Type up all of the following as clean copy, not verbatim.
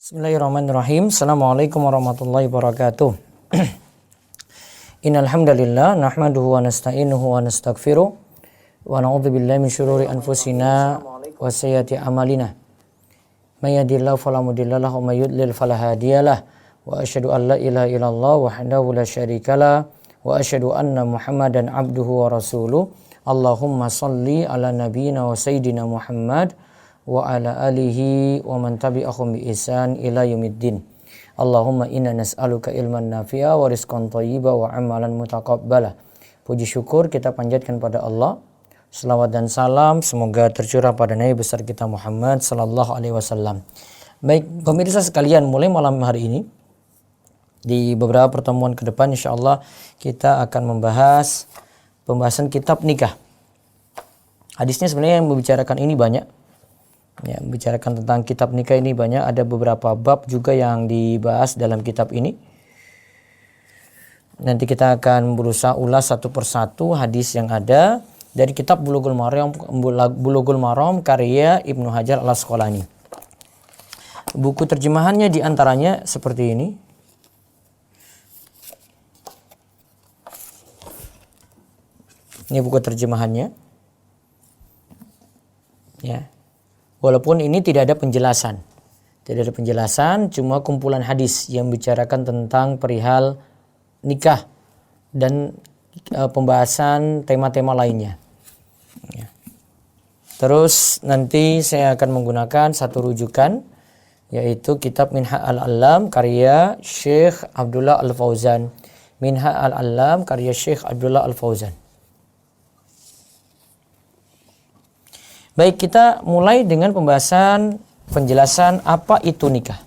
Bismillahirrahmanirrahim. Assalamualaikum warahmatullahi wabarakatuh. Innal hamdalillah nahmaduhu wa nasta'inuhu wa nastaghfiruh wa na'udzu billahi min syururi anfusina wa sayyiati a'malina. May yahdihillahu fala mudilla lahu wa may yudlil fala hadiyalah. Wa asyhadu an la ilaha illallah wahdahu la syarikalah wa asyhadu anna Muhammadan abduhu wa rasuluh. Allahumma shalli ala nabiyyina wa sayyidina Muhammad wa ala alihi wa man tabi'ahum bi ihsan ila yaumiddin. Allahumma inna nas'aluka ilman nafi'a wa rizqan thayyiba wa amalan mutaqabbala. Puji syukur kita panjatkan pada Allah. Selawat dan salam semoga tercurah pada Nabi besar kita Muhammad sallallahu alaihi wasallam. Baik pemirsa sekalian, mulai malam hari ini di beberapa pertemuan ke depan insyaallah kita akan membahas pembahasan kitab nikah. Hadisnya sebenarnya yang membicarakan ini banyak. Ya, membicarakan tentang kitab nikah ini banyak, ada beberapa bab juga yang dibahas dalam kitab ini. Nanti kita akan berusaha ulas satu persatu hadis yang ada dari kitab Bulughul Maram karya Ibnu Hajar Al-Asqalani. Buku terjemahannya diantaranya seperti ini. Ini buku terjemahannya. Ya. Walaupun ini tidak ada penjelasan. Tidak ada penjelasan, cuma kumpulan hadis yang bicarakan tentang perihal nikah dan pembahasan tema-tema lainnya. Ya. Terus nanti saya akan menggunakan satu rujukan, yaitu kitab Minha al-Allam karya Syekh Abdullah Al-Fauzan. Minha al-Allam karya Syekh Abdullah Al-Fauzan. Baik, kita mulai dengan pembahasan penjelasan apa itu nikah.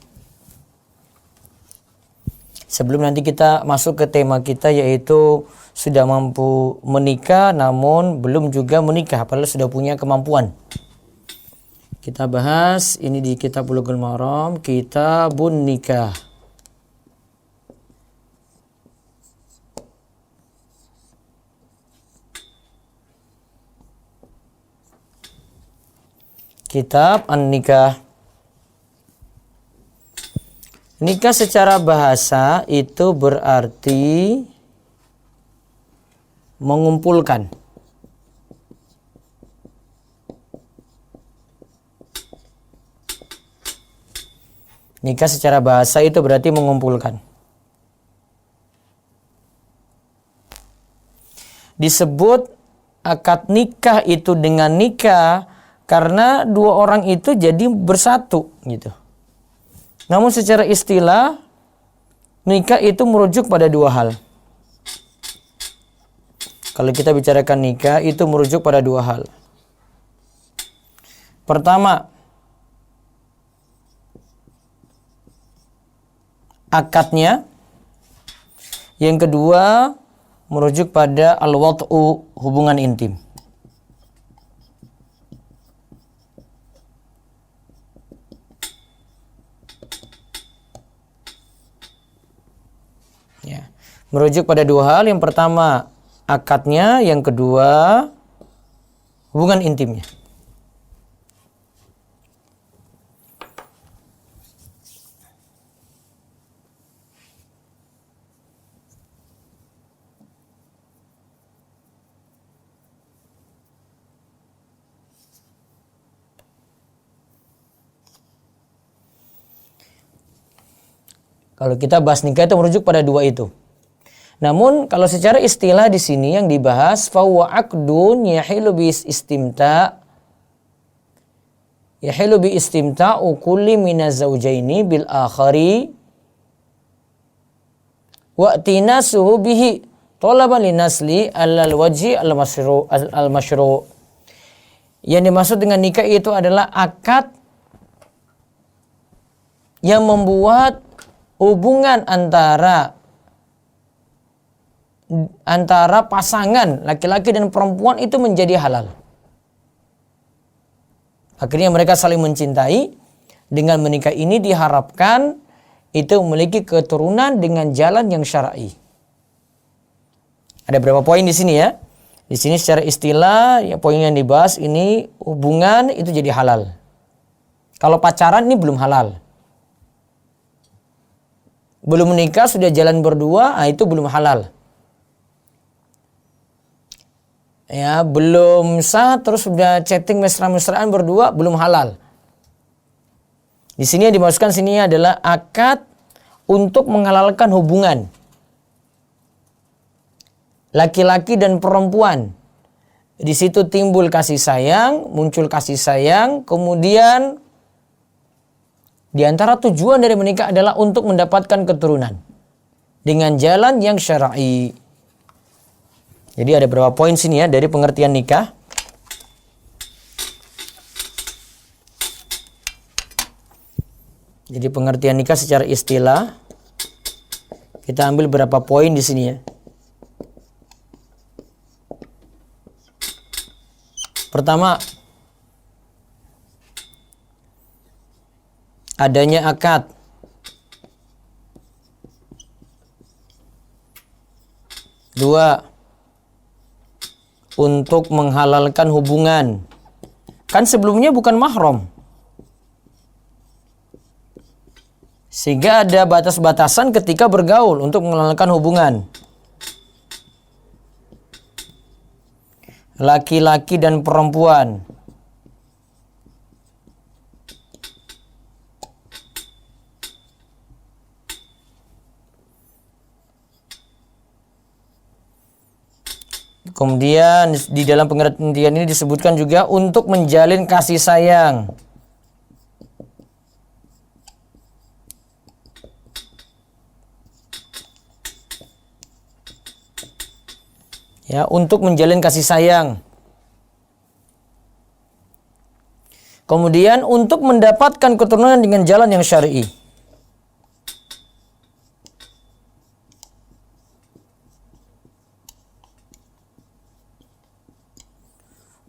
Sebelum nanti kita masuk ke tema kita, yaitu sudah mampu menikah namun belum juga menikah padahal sudah punya kemampuan. Kita bahas ini di kitab Bulughul Maram, Kitabun Nikah. Kitab An-Nikah. Nikah secara bahasa itu berarti mengumpulkan. Nikah secara bahasa itu berarti mengumpulkan. Disebut akad nikah itu dengan nikah karena dua orang itu jadi bersatu gitu. Namun secara istilah nikah itu merujuk pada dua hal. Kalau kita bicarakan nikah itu merujuk pada dua hal. Pertama, akadnya. Yang kedua, merujuk pada al-wad'u, hubungan intim. Ya, merujuk pada dua hal. Yang pertama akadnya, yang kedua hubungan intimnya. Kalau kita bahas nikah itu merujuk pada dua itu. Namun kalau secara istilah di sini yang dibahas fahuwa aqdun yahilu bi istimta'u kulli minaz zawjaini bil akhari wa tinasuhu bihi talaban linasli alal wajhi al masyru'. Yang dimaksud dengan nikah itu adalah akad yang membuat hubungan antara pasangan laki-laki dan perempuan itu menjadi halal. Akhirnya mereka saling mencintai. Dengan menikah ini diharapkan itu memiliki keturunan dengan jalan yang syar'i. Ada beberapa poin di sini ya. Di sini secara istilah ya, poin yang dibahas ini hubungan itu jadi halal. Kalau pacaran ini belum halal. belum menikah sudah jalan berdua, itu belum halal. Ya, belum sah terus sudah chatting mesra-mesraan berdua, belum halal. Di sini yang dimaksudkan sini adalah akad untuk menghalalkan hubungan laki-laki dan perempuan. Di situ timbul kasih sayang, muncul kasih sayang, kemudian di antara tujuan dari menikah adalah untuk mendapatkan keturunan dengan jalan yang syar'i. Jadi ada beberapa poin sini ya dari pengertian nikah. Jadi pengertian nikah secara istilah kita ambil beberapa poin di sini ya. Pertama, adanya akad. Dua, untuk menghalalkan hubungan. Kan sebelumnya bukan mahram. Sehingga ada batas-batasan ketika bergaul untuk menghalalkan hubungan. Laki-laki dan perempuan. Kemudian di dalam pengertian ini disebutkan juga untuk menjalin kasih sayang. Ya, untuk menjalin kasih sayang. Kemudian untuk mendapatkan keturunan dengan jalan yang syar'i.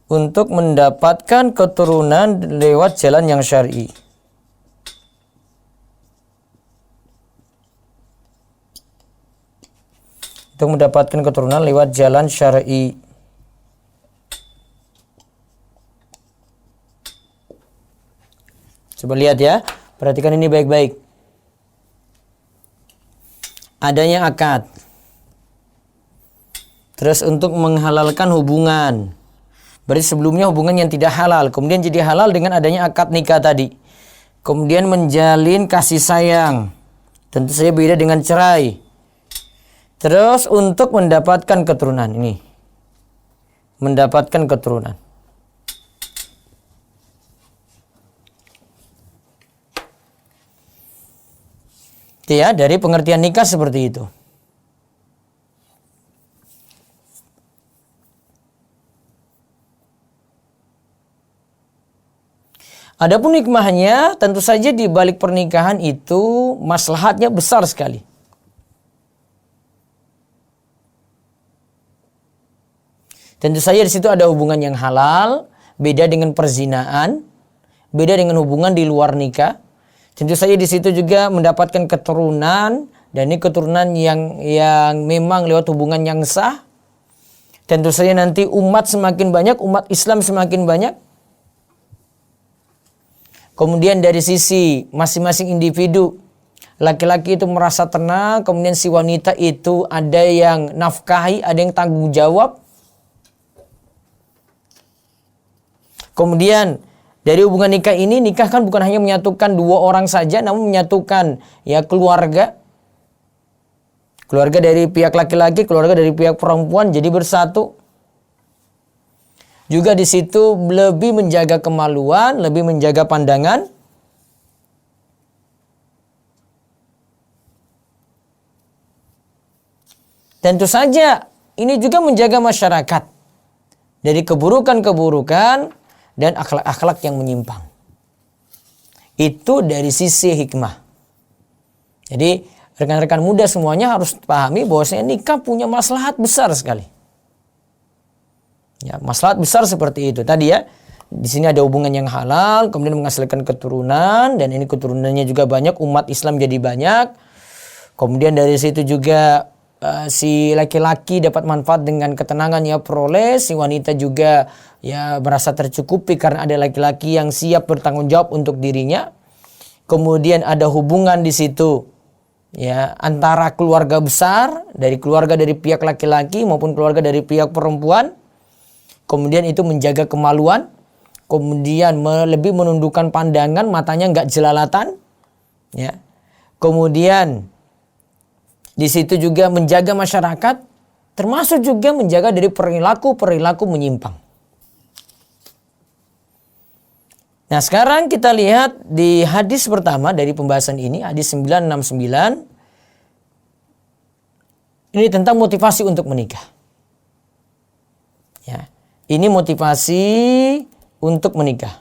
Untuk mendapatkan keturunan lewat jalan yang syar'i. Untuk mendapatkan keturunan lewat jalan syar'i. Coba lihat ya, perhatikan ini baik-baik. Adanya akad. Terus untuk menghalalkan hubungan. Berarti sebelumnya hubungan yang tidak halal, kemudian jadi halal dengan adanya akad nikah tadi. Kemudian menjalin kasih sayang. Tentu saja beda dengan cerai. Terus untuk mendapatkan keturunan ini. Mendapatkan keturunan. Itu ya, dari pengertian nikah seperti itu. Adapun hikmahnya, tentu saja di balik pernikahan itu maslahatnya besar sekali. Tentu saja di situ ada hubungan yang halal, beda dengan perzinaan, beda dengan hubungan di luar nikah. Tentu saja di situ juga mendapatkan keturunan, dan ini keturunan yang memang lewat hubungan yang sah. Tentu saja nanti umat semakin banyak, umat Islam semakin banyak. Kemudian dari sisi masing-masing individu, laki-laki itu merasa tenang, kemudian si wanita itu ada yang nafkahi, ada yang tanggung jawab. Kemudian dari hubungan nikah ini, nikah kan bukan hanya menyatukan dua orang saja, namun menyatukan ya keluarga. Keluarga dari pihak laki-laki, keluarga dari pihak perempuan jadi bersatu. Juga di situ lebih menjaga kemaluan, lebih menjaga pandangan. Tentu saja ini juga menjaga masyarakat dari keburukan-keburukan dan akhlak-akhlak yang menyimpang. Itu dari sisi hikmah. Jadi rekan-rekan muda semuanya harus pahami bahwasanya nikah punya maslahat besar sekali. Ya, maslahat besar seperti itu. Tadi ya, di sini ada hubungan yang halal, kemudian menghasilkan keturunan, dan ini keturunannya juga banyak, umat Islam jadi banyak. Kemudian dari situ juga si laki-laki dapat manfaat dengan ketenangan ya peroleh, si wanita juga ya merasa tercukupi karena ada laki-laki yang siap bertanggung jawab untuk dirinya. Kemudian ada hubungan di situ ya, antara keluarga besar, dari pihak laki-laki maupun keluarga dari pihak perempuan. Kemudian itu menjaga kemaluan, kemudian lebih menundukkan pandangan, matanya nggak jelalatan, ya. Kemudian di situ juga menjaga masyarakat, termasuk juga menjaga dari perilaku menyimpang. Nah, sekarang kita lihat di hadis pertama dari pembahasan ini, hadis 969. Ini tentang motivasi untuk menikah. Ya, ini motivasi untuk menikah.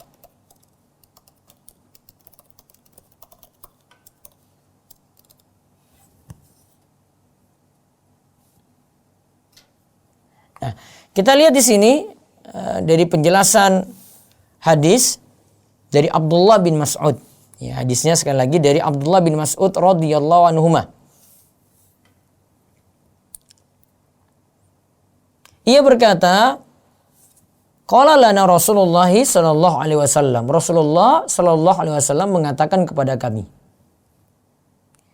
Nah, kita lihat di sini dari penjelasan hadis dari Abdullah bin Mas'ud. Ya, hadisnya sekali lagi dari Abdullah bin Mas'ud radhiyallahu anhuma. Ia berkata, qala lana Rasulullah sallallahu alaihi wasallam. Rasulullah sallallahu alaihi wasallam mengatakan kepada kami,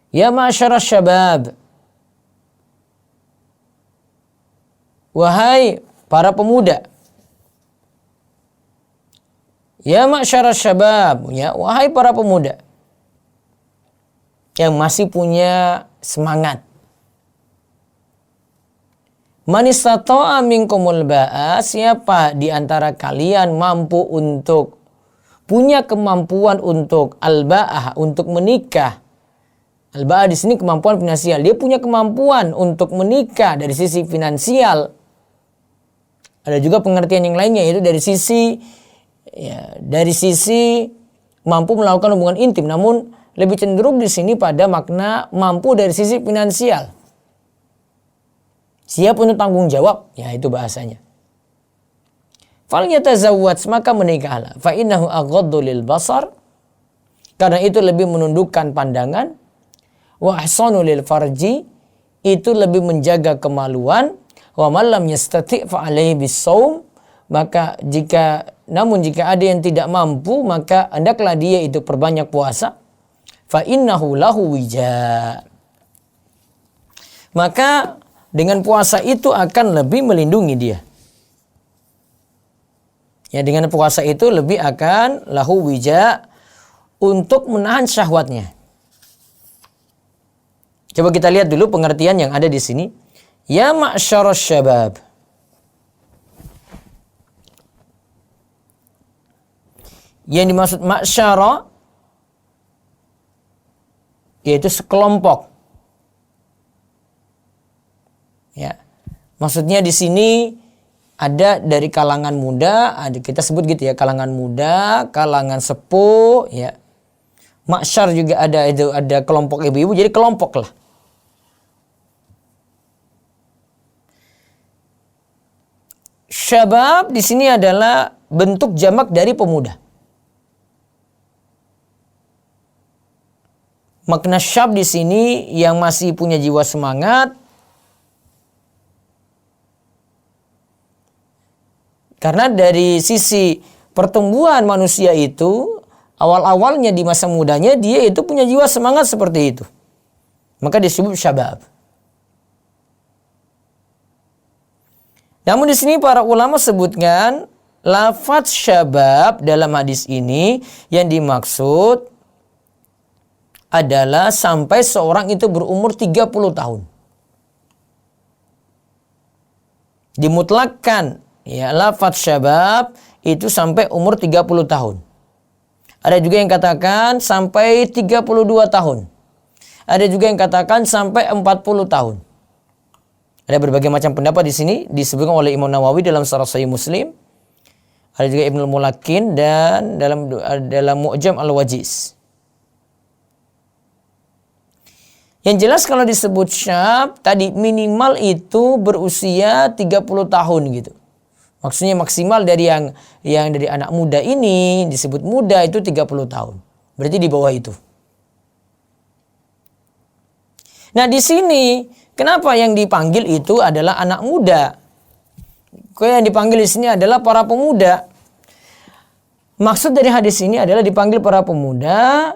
ya ma'syarasy syabab, wahai para pemuda. Ya ma'syarasy syabab, ya wahai para pemuda yang masih punya semangat. Man istata'a minkumul ba'a, siapa di antara kalian mampu untuk punya kemampuan untuk al-ba'ah, untuk menikah. Al-ba'ah di sini kemampuan finansial. Dia punya kemampuan untuk menikah dari sisi finansial. Ada juga pengertian yang lainnya, yaitu dari sisi mampu melakukan hubungan intim, namun lebih cenderung di sini pada makna mampu dari sisi finansial. Siap untuk tanggung jawab, ya itu bahasanya. Fal yatazawwaj, maka menikahlah. Fa innahu aghaddu lil basar, karena itu lebih menundukkan pandangan. Wa ahsanu lil farji, itu lebih menjaga kemaluan. Wa man lam yastati' fa alaihi bis-shaum, maka jika ada yang tidak mampu, maka hendaklah dia itu perbanyak puasa. Fa innahu lahu wija, maka dengan puasa itu akan lebih melindungi dia. Ya, dengan puasa itu lebih akan lahu wija, untuk menahan syahwatnya. Coba kita lihat dulu pengertian yang ada di sini. Ya ma'syarasy syabab. Yang dimaksud ma'syara yaitu sekelompok. Ya. Maksudnya di sini ada dari kalangan muda, ada kita sebut gitu ya, kalangan muda, kalangan sepuh, ya. Ma'syar juga ada, itu ada kelompok ibu-ibu, jadi kelompok lah. Syabab di sini adalah bentuk jamak dari pemuda. Makna syab di sini yang masih punya jiwa semangat. Karena dari sisi pertumbuhan manusia itu, awal-awalnya di masa mudanya dia itu punya jiwa semangat seperti itu. Maka disebut syabab. Namun di sini para ulama sebutkan lafaz syabab dalam hadis ini yang dimaksud adalah sampai seorang itu berumur 30 tahun. Dimutlakkan, ya, lafaz syabab itu sampai umur 30 tahun. Ada juga yang katakan sampai 32 tahun. Ada juga yang katakan sampai 40 tahun. Ada berbagai macam pendapat di sini disebutkan oleh Imam Nawawi dalam Syarah Sahih Muslim. Ada juga Ibnul Mulakin dan dalam Mu'jam Al-Wajiz. Yang jelas kalau disebut syab tadi minimal itu berusia 30 tahun gitu. Maksudnya maksimal dari yang dari anak muda ini disebut muda itu 30 tahun. Berarti di bawah itu. Nah, di sini kenapa yang dipanggil itu adalah anak muda? Kok yang dipanggil di sini adalah para pemuda? Maksud dari hadis ini adalah dipanggil para pemuda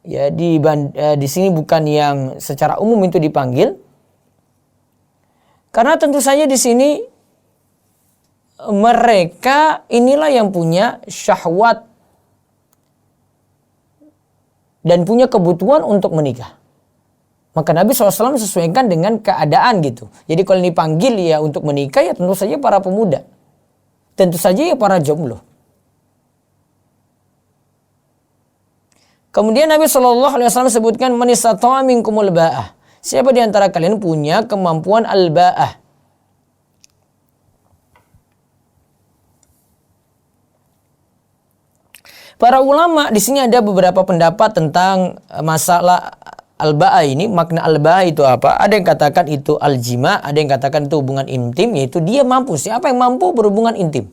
Ya di sini bukan yang secara umum itu dipanggil. Karena tentu saja di sini mereka inilah yang punya syahwat dan punya kebutuhan untuk menikah. Maka Nabi SAW sesuaikan dengan keadaan gitu. Jadi kalau dipanggil ya untuk menikah ya tentu saja para pemuda. Tentu saja ya para jomblo. Kemudian Nabi SAW sebutkan man istata'a minkumul ba'ah. Siapa di antara kalian punya kemampuan al-ba'ah? Para ulama di sini ada beberapa pendapat tentang masalah al-ba'ah ini. Makna al-ba'ah itu apa? Ada yang katakan itu al-jima, ada yang katakan itu hubungan intim, yaitu dia mampu. Siapa yang mampu berhubungan intim?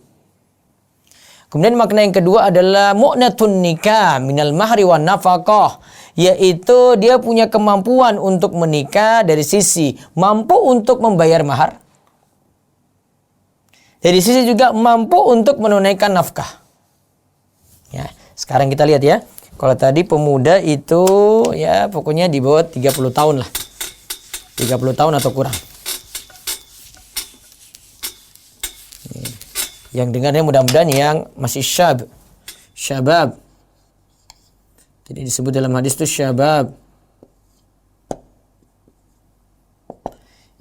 Kemudian makna yang kedua adalah mu'natun nikah minal mahri wan nafaqah, yaitu dia punya kemampuan untuk menikah dari sisi mampu untuk membayar mahar. Dari sisi juga mampu untuk menunaikan nafkah. Ya, sekarang kita lihat ya. Kalau tadi pemuda itu ya pokoknya di bawah 30 tahun lah. 30 tahun atau kurang. Yang dengarnya mudah-mudahan yang masih syabab. Jadi disebut dalam hadis itu syabab.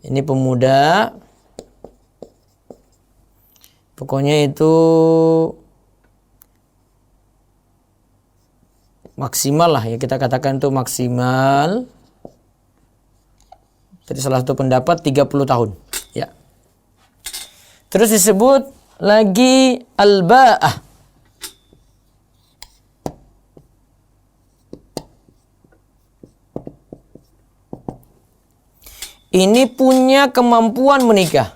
Ini pemuda. Pokoknya itu maksimal lah ya, kita katakan itu maksimal. Jadi salah satu pendapat 30 tahun. Ya. Terus disebut lagi al-ba'ah. Ini punya kemampuan menikah.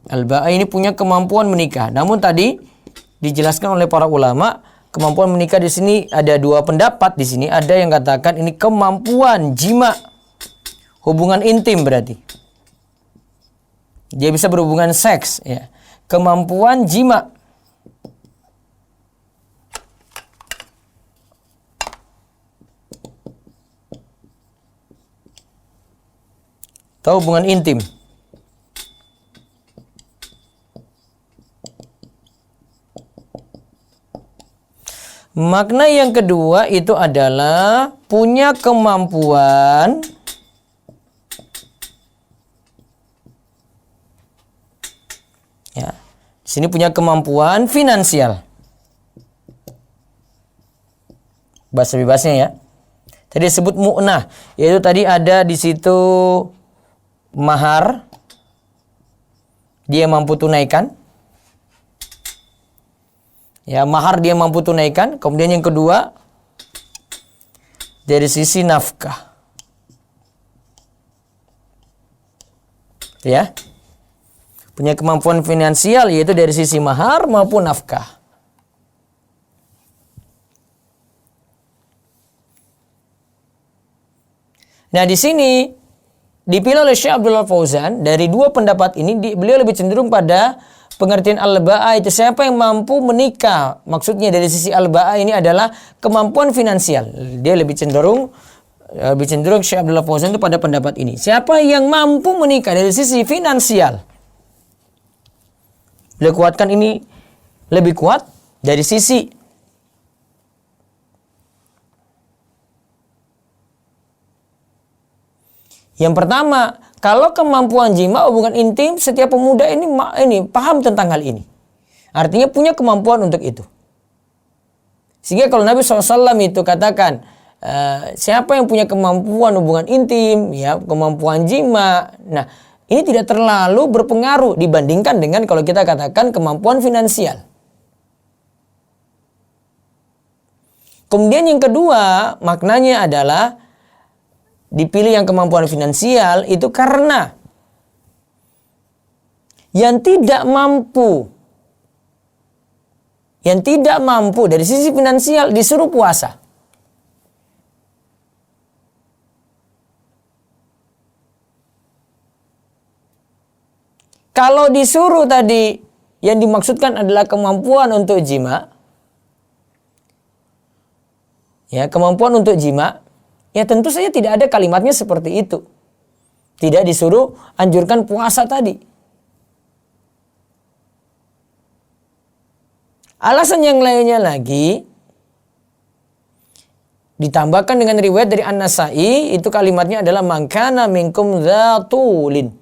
Al-ba'ah ini punya kemampuan menikah. Namun tadi dijelaskan oleh para ulama, kemampuan menikah di sini ada dua pendapat di sini. Ada yang katakan ini kemampuan jima, hubungan intim berarti. Dia bisa berhubungan seks ya. Kemampuan jima. Atau hubungan intim. Makna yang kedua itu adalah punya kemampuan ya. Di sini punya kemampuan finansial. Bahasa bebasnya ya. Tadi disebut mu'nah, yaitu tadi ada di situ mahar, dia mampu tunaikan. Ya, mahar dia mampu tunaikan. Kemudian yang kedua, dari sisi nafkah. Ya. Punya kemampuan finansial yaitu dari sisi mahar maupun nafkah. Nah, di sini dipilih oleh Syekh Abdullah Fauzan dari dua pendapat ini, beliau lebih cenderung pada pengertian al-ba'ah itu siapa yang mampu menikah. Maksudnya dari sisi al-ba'ah ini adalah kemampuan finansial. Dia lebih cenderung Syekh Abdullah Fauzan itu pada pendapat ini. Siapa yang mampu menikah dari sisi finansial. Beliau kuatkan ini lebih kuat dari sisi yang pertama, kalau kemampuan jima hubungan intim, setiap pemuda ini paham tentang hal ini. Artinya punya kemampuan untuk itu. Sehingga kalau Nabi SAW itu katakan, siapa yang punya kemampuan hubungan intim, ya kemampuan jima, nah ini tidak terlalu berpengaruh dibandingkan dengan kalau kita katakan kemampuan finansial. Kemudian yang kedua, maknanya adalah dipilih yang kemampuan finansial itu karena yang tidak mampu dari sisi finansial disuruh puasa. Kalau disuruh tadi yang dimaksudkan adalah kemampuan untuk jima, ya, kemampuan untuk jima, ya tentu saja tidak ada kalimatnya seperti itu. Tidak disuruh anjurkan puasa tadi. Alasan yang lainnya lagi ditambahkan dengan riwayat dari An-Nasa'i, itu kalimatnya adalah mangkana minkum dzatulin.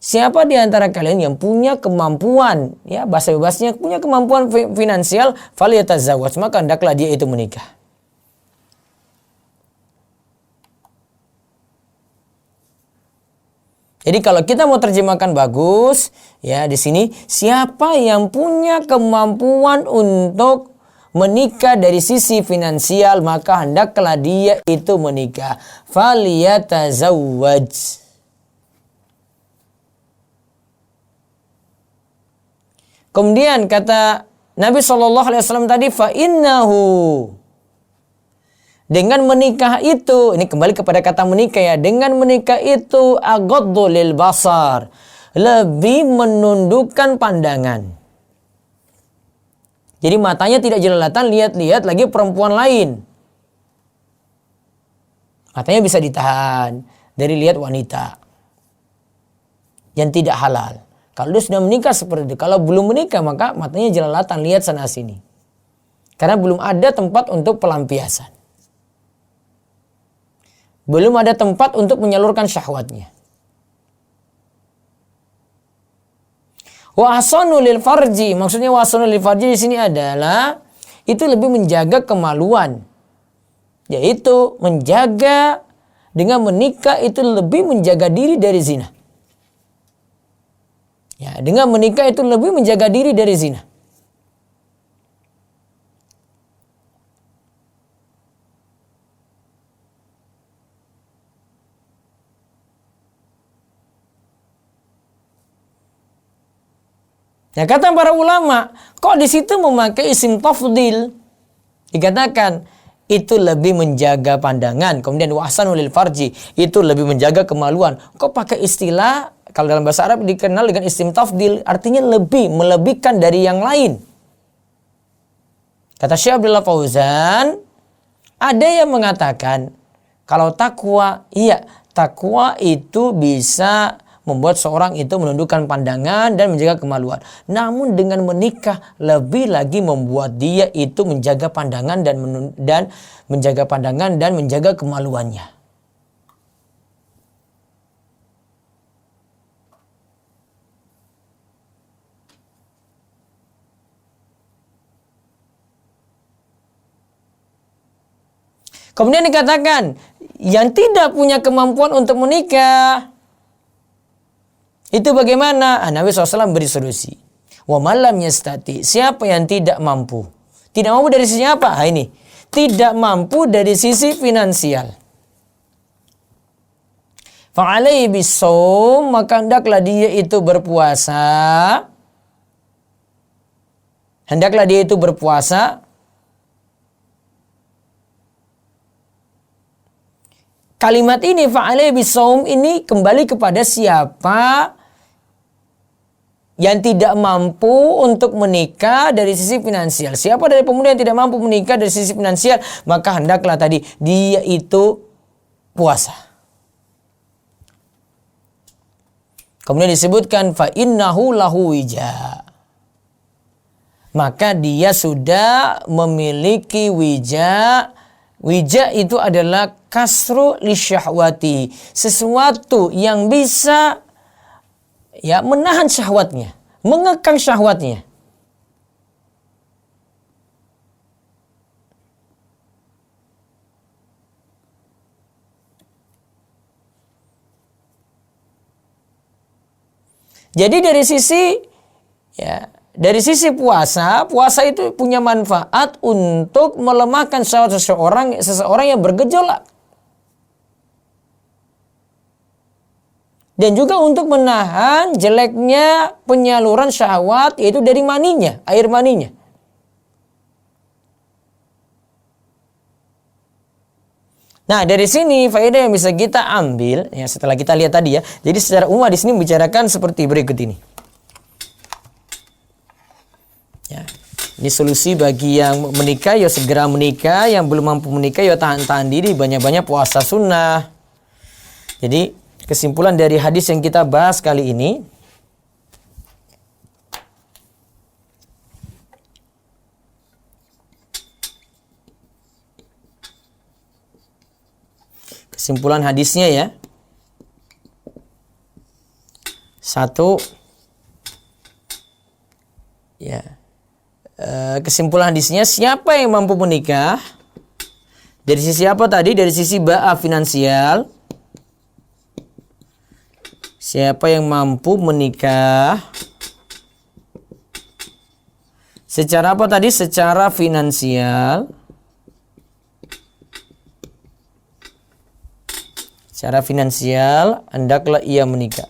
Siapa di antara kalian yang punya kemampuan, ya bahasa bebasnya punya kemampuan finansial, falyatazawwaj, maka hendaklah dia itu menikah. Jadi kalau kita mau terjemahkan bagus, ya di sini siapa yang punya kemampuan untuk menikah dari sisi finansial, maka hendaklah dia itu menikah. Falyatazawwaj. Kemudian kata Nabi SAW tadi, fa innahu, dengan menikah itu, ini kembali kepada kata menikah ya, dengan menikah itu aghaddu lil basar, lebih menundukkan pandangan. Jadi matanya tidak jelalatan lihat-lihat lagi perempuan lain. Matanya bisa ditahan dari lihat wanita yang tidak halal. Kalau dia sudah menikah seperti itu, kalau belum menikah maka matanya jelalatan lihat sana sini. Karena belum ada tempat untuk pelampiasan. Belum ada tempat untuk menyalurkan syahwatnya. Wa ahsanu lil farji, maksudnya wa ahsanu lil farji di sini adalah itu lebih menjaga kemaluan. Yaitu menjaga, dengan menikah itu lebih menjaga diri dari zina. Ya, dengan menikah itu lebih menjaga diri dari zina. Ya, kata para ulama, kok di situ memakai isim tafdil? Dikatakan itu lebih menjaga pandangan, kemudian wa ahsanu lil farji itu lebih menjaga kemaluan. Kok pakai istilah, kalau dalam bahasa Arab dikenal dengan isim tafdil, artinya lebih, melebihkan dari yang lain. Kata Syekh Abdullah Fauzan, ada yang mengatakan kalau takwa, iya, takwa itu bisa membuat seorang itu menundukkan pandangan dan menjaga kemaluan. Namun dengan menikah lebih lagi membuat dia itu menjaga pandangan dan menjaga pandangan dan menjaga kemaluannya. Kemudian dikatakan yang tidak punya kemampuan untuk menikah, itu bagaimana? Nabi SAW beri solusi. Wa malam yastati, siapa yang tidak mampu? Tidak mampu dari sisi apa? Ini tidak mampu dari sisi finansial. Fa'alaihi bisawm, maka hendaklah dia itu berpuasa. Hendaklah dia itu berpuasa. Kalimat ini fa'alaihi bisawm ini kembali kepada siapa yang tidak mampu untuk menikah dari sisi finansial. Siapa dari pemuda yang tidak mampu menikah dari sisi finansial, maka hendaklah tadi dia itu puasa. Kemudian disebutkan fa innahu lahu wija, maka dia sudah memiliki wija. Wija itu adalah kasru lisyahwati, sesuatu yang bisa ya menahan syahwatnya, mengekang syahwatnya. Jadi dari sisi puasa itu punya manfaat untuk melemahkan syahwat seseorang yang bergejolak. Dan juga untuk menahan jeleknya penyaluran syahwat, yaitu dari maninya, air maninya. Nah, dari sini faedah yang bisa kita ambil, ya setelah kita lihat tadi ya. Jadi secara umum di sini membicarakan seperti berikut ini. Ini solusi bagi yang menikah, ya segera menikah. Yang belum mampu menikah, ya tahan-tahan diri. Banyak-banyak puasa sunnah. Jadi kesimpulan dari hadis yang kita bahas kali ini, kesimpulan hadisnya ya. Satu, ya, kesimpulan hadisnya, siapa yang mampu menikah? Dari sisi apa tadi? Dari sisi ba'a finansial. Siapa yang mampu menikah? Secara apa tadi? Secara finansial. Secara finansial, hendaklah ia menikah.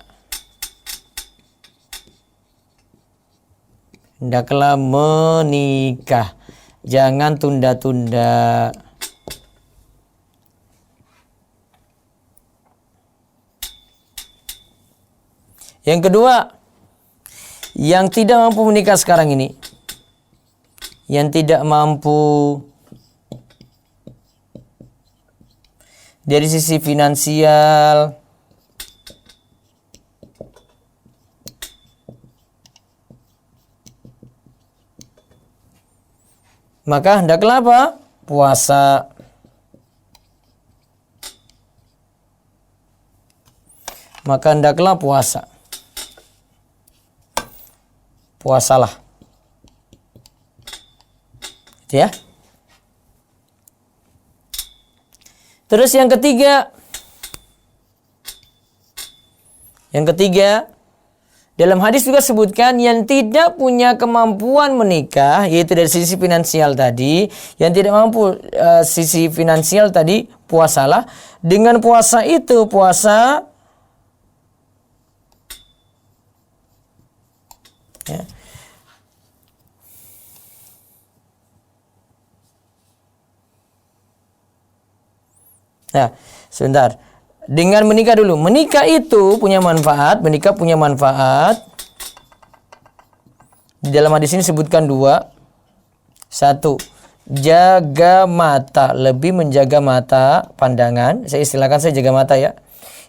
Hendaklah menikah. Jangan tunda-tunda. Yang kedua, yang tidak mampu menikah sekarang ini, yang tidak mampu dari sisi finansial, maka hendaklah apa? Puasa. Maka hendaklah puasa. Puasalah. Gitu ya. Terus yang ketiga. Yang ketiga, dalam hadis juga sebutkan yang tidak punya kemampuan menikah, yaitu dari sisi finansial tadi, yang tidak mampu sisi finansial tadi, puasalah. Dengan puasa itu, puasa ya. Nah, sebentar. Dengan menikah dulu. Menikah itu punya manfaat. Menikah punya manfaat. Di dalam hadis ini sebutkan dua. Satu, jaga mata. Lebih menjaga mata, pandangan. Saya istilahkan saya jaga mata ya.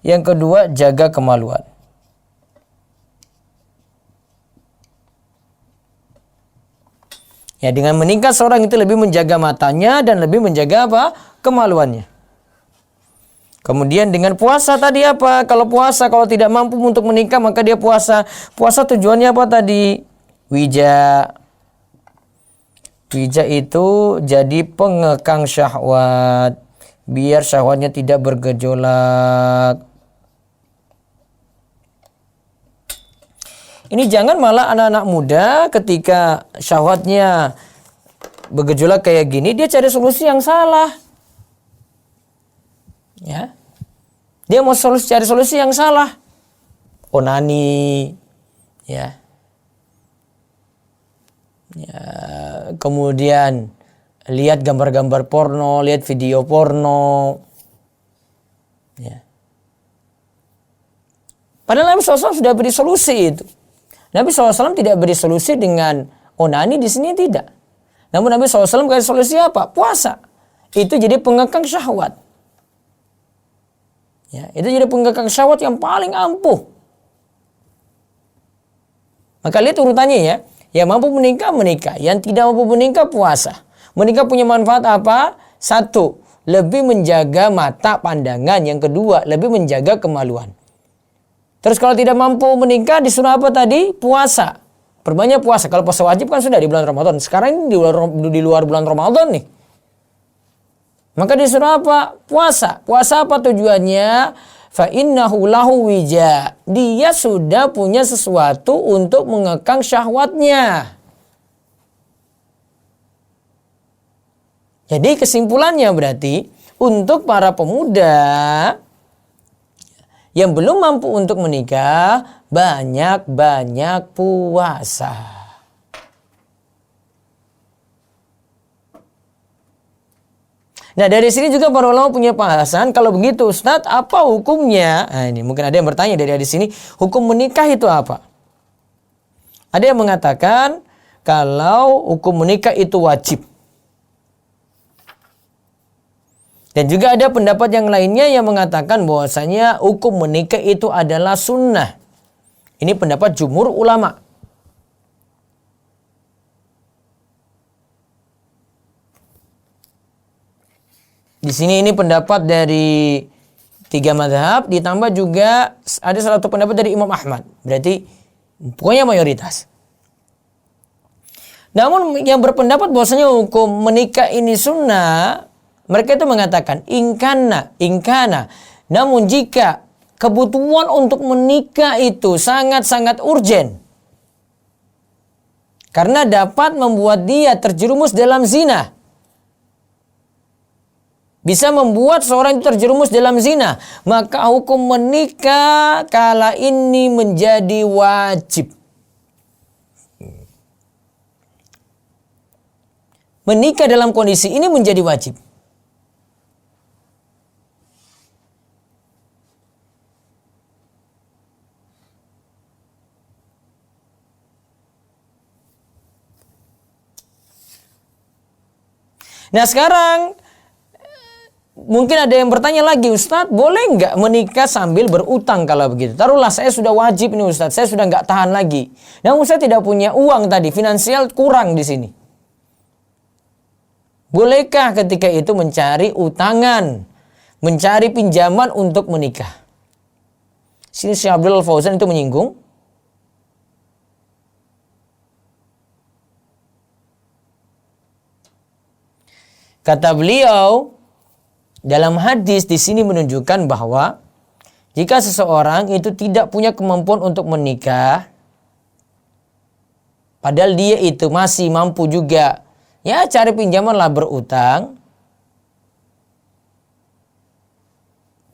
Yang kedua, jaga kemaluan. Ya, dengan menikah seorang itu lebih menjaga matanya dan lebih menjaga apa? Kemaluannya. Kemudian dengan puasa tadi apa? Kalau puasa, kalau tidak mampu untuk menikah maka dia puasa. Puasa tujuannya apa tadi? Wija. Wija itu jadi pengekang syahwat. Biar syahwatnya tidak bergejolak. Ini jangan malah anak-anak muda ketika syahwatnya bergejolak kayak gini, dia cari solusi yang salah. Ya, dia mau cari solusi yang salah. Onani, ya, kemudian lihat gambar-gambar porno, lihat video porno, ya. Padahal Nabi SAW sudah beri solusi itu. Nabi SAW tidak beri solusi dengan onani di sini tidak. Namun Nabi SAW kasih solusi apa? Puasa. Itu jadi pengekang syahwat. Ya, itu jadi pengekang syahwat yang paling ampuh. Maka lihat urutannya ya. Yang mampu menikah, menikah. Yang tidak mampu menikah, puasa. Menikah punya manfaat apa? Satu, lebih menjaga mata pandangan. Yang kedua, lebih menjaga kemaluan. Terus kalau tidak mampu menikah, disuruh apa tadi? Puasa. Perbanyak puasa. Kalau puasa wajib kan sudah di bulan Ramadan. Sekarang ini di luar bulan Ramadan nih. Maka disuruh apa? Puasa. Puasa apa tujuannya? Fa innahu lahu wija. Dia sudah punya sesuatu untuk mengekang syahwatnya. Jadi kesimpulannya berarti untuk para pemuda yang belum mampu untuk menikah, banyak-banyak puasa. Nah, dari sini juga para ulama punya bahasan, kalau begitu Ustadz, apa hukumnya? Nah, ini mungkin ada yang bertanya dari sini, hukum menikah itu apa? Ada yang mengatakan, kalau hukum menikah itu wajib. Dan juga ada pendapat yang lainnya yang mengatakan bahwasanya hukum menikah itu adalah sunnah. Ini pendapat jumhur ulama. Di sini ini pendapat dari 3 mazhab, ditambah juga ada salah satu pendapat dari Imam Ahmad. Berarti pokoknya mayoritas. Namun yang berpendapat bahwasanya hukum menikah ini sunnah, mereka itu mengatakan ingkana. Namun jika kebutuhan untuk menikah itu sangat-sangat urgen, karena dapat membuat dia terjerumus dalam zina, bisa membuat seorang itu terjerumus dalam zina, maka hukum menikah kala ini menjadi wajib. Menikah dalam kondisi ini menjadi wajib. Nah sekarang mungkin ada yang bertanya lagi, Ustadz, boleh nggak menikah sambil berutang kalau begitu? Taruhlah saya sudah wajib nih Ustadz, saya sudah nggak tahan lagi. Namun saya tidak punya uang tadi, finansial kurang di sini. Bolehkah ketika itu mencari utangan, mencari pinjaman untuk menikah? Sini Syekh Abdul Fauzan itu menyinggung. Kata beliau, dalam hadis di sini menunjukkan bahwa jika seseorang itu tidak punya kemampuan untuk menikah, padahal dia itu masih mampu juga, ya cari pinjamanlah berutang.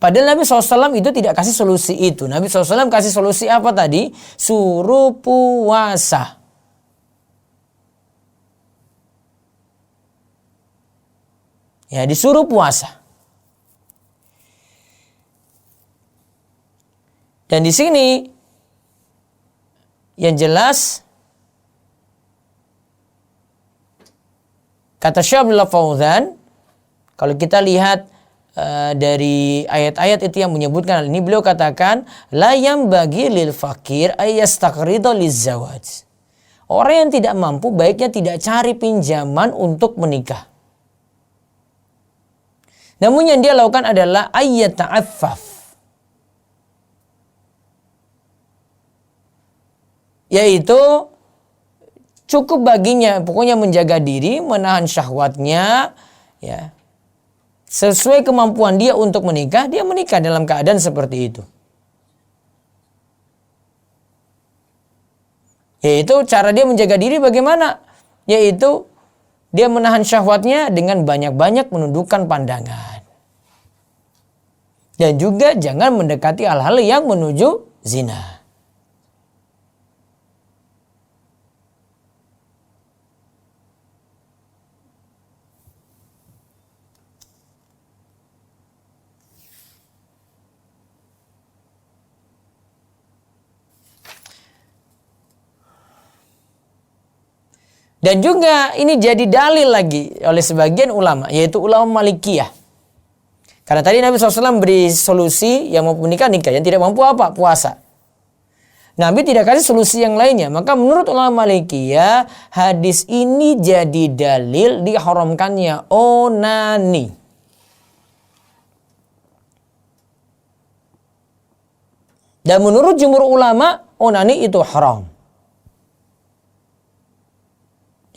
Padahal Nabi SAW itu tidak kasih solusi itu. Nabi SAW kasih solusi apa tadi? Suruh puasa. Ya, disuruh puasa. Dan di sini yang jelas kata Syekh Abdul Fauzan, kalau kita lihat dari ayat-ayat itu yang menyebutkan hal ini, beliau katakan la yambagi lil fakir ayastaqridu lizawaj. Orang yang tidak mampu baiknya tidak cari pinjaman untuk menikah. Namun yang dia lakukan adalah ayyata'affaf, yaitu cukup baginya pokoknya menjaga diri, menahan syahwatnya, ya. Sesuai kemampuan dia untuk menikah, dia menikah dalam keadaan seperti itu. Yaitu cara dia menjaga diri bagaimana? Yaitu dia menahan syahwatnya dengan banyak-banyak menundukkan pandangan. Dan juga jangan mendekati hal-hal yang menuju zina. Dan juga ini jadi dalil lagi oleh sebagian ulama, yaitu ulama Malikiyah. Karena tadi Nabi SAW beri solusi yang mau menikah, nikah. Yang tidak mampu apa? Puasa. Nabi tidak kasih solusi yang lainnya. Maka menurut ulama Malikiyah, hadis ini jadi dalil diharamkannya onani. Dan menurut jumhur ulama, onani itu haram.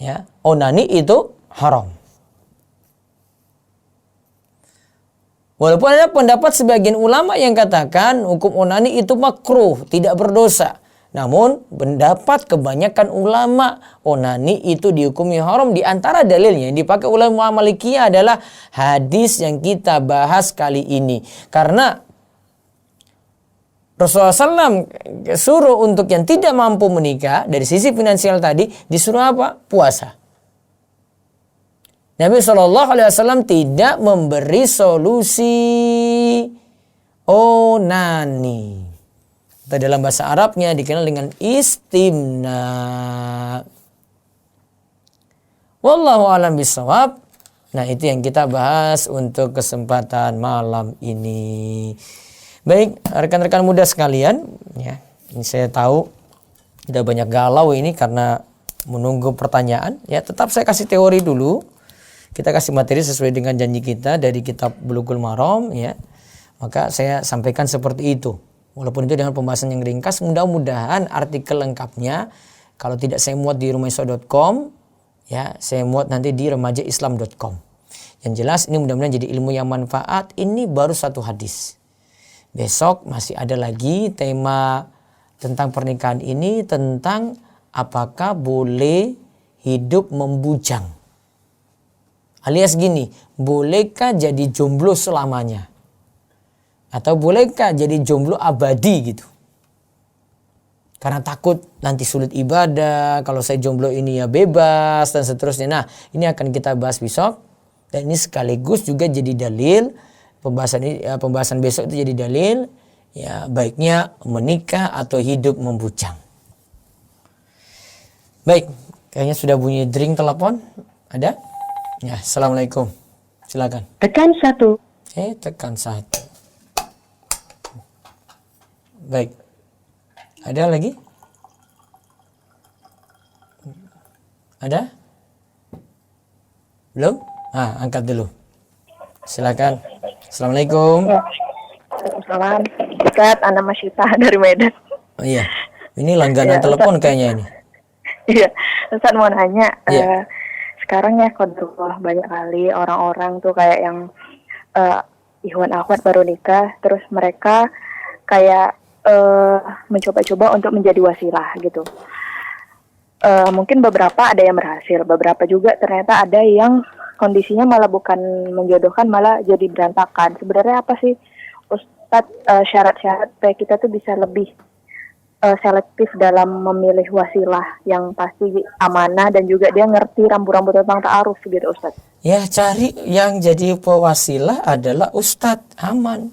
Ya, onani itu haram. Walaupun ada pendapat sebagian ulama yang katakan hukum onani itu makruh, tidak berdosa. Namun pendapat kebanyakan ulama, onani itu dihukumi haram. Di antara dalilnya yang dipakai ulama Malikiyah adalah hadis yang kita bahas kali ini. Karena Rasulullah SAW suruh untuk yang tidak mampu menikah dari sisi finansial tadi, disuruh apa? Puasa. Nabi SAW tidak memberi solusi onani. Atau dalam bahasa Arabnya dikenal dengan istimna. Wallahu a'lam bishawab. Nah, itu yang kita bahas untuk kesempatan malam ini. Baik, rekan-rekan muda sekalian, ya. Ini saya tahu udah banyak galau ini karena menunggu pertanyaan. Ya, tetap saya kasih teori dulu. Kita kasih materi sesuai dengan janji kita dari kitab Bulughul Maram, ya. Maka saya sampaikan seperti itu. Walaupun itu dengan pembahasan yang ringkas, mudah-mudahan artikel lengkapnya kalau tidak saya muat di rumaiso.com, ya, saya muat nanti di remajaislam.com. Yang jelas ini mudah-mudahan jadi ilmu yang manfaat. Ini baru satu hadis. Besok masih ada lagi tema tentang pernikahan ini, tentang apakah boleh hidup membujang. Alias gini, bolehkah jadi jomblo selamanya? Atau bolehkah jadi jomblo abadi gitu? Karena takut nanti sulit ibadah, kalau saya jomblo ini ya bebas dan seterusnya. Nah, ini akan kita bahas besok. Dan ini sekaligus juga jadi dalil, pembahasan besok itu jadi dalil, ya baiknya menikah atau hidup membujang. Baik, kayaknya sudah bunyi ring telepon. Ada? Ya, Assalamualaikum. Silakan. Tekan 1. Tekan 1. Baik. Ada lagi? Ada? Belum? Angkat dulu. Silakan. Assalamualaikum. Waalaikumsalam. Ustaz, Ana Masyita dari Medan. Oh iya. Ini langganan telepon kayaknya ini. Iya. Ustaz mau nanya. Sekarang ya qadarullah banyak kali orang-orang tuh kayak yang ikhwan akhwat baru nikah, terus mereka kayak mencoba-coba untuk menjadi wasilah gitu. Mungkin beberapa ada yang berhasil, beberapa juga ternyata ada yang kondisinya malah bukan menjodohkan, malah jadi berantakan. Sebenarnya apa sih Ustadz syarat-syarat supaya kita tuh bisa lebih selektif dalam memilih wasilah yang pasti amanah dan juga dia ngerti rambu-rambu tentang ta'aruf gitu Ustadz? Ya, cari yang jadi pewasilah adalah Ustadz aman.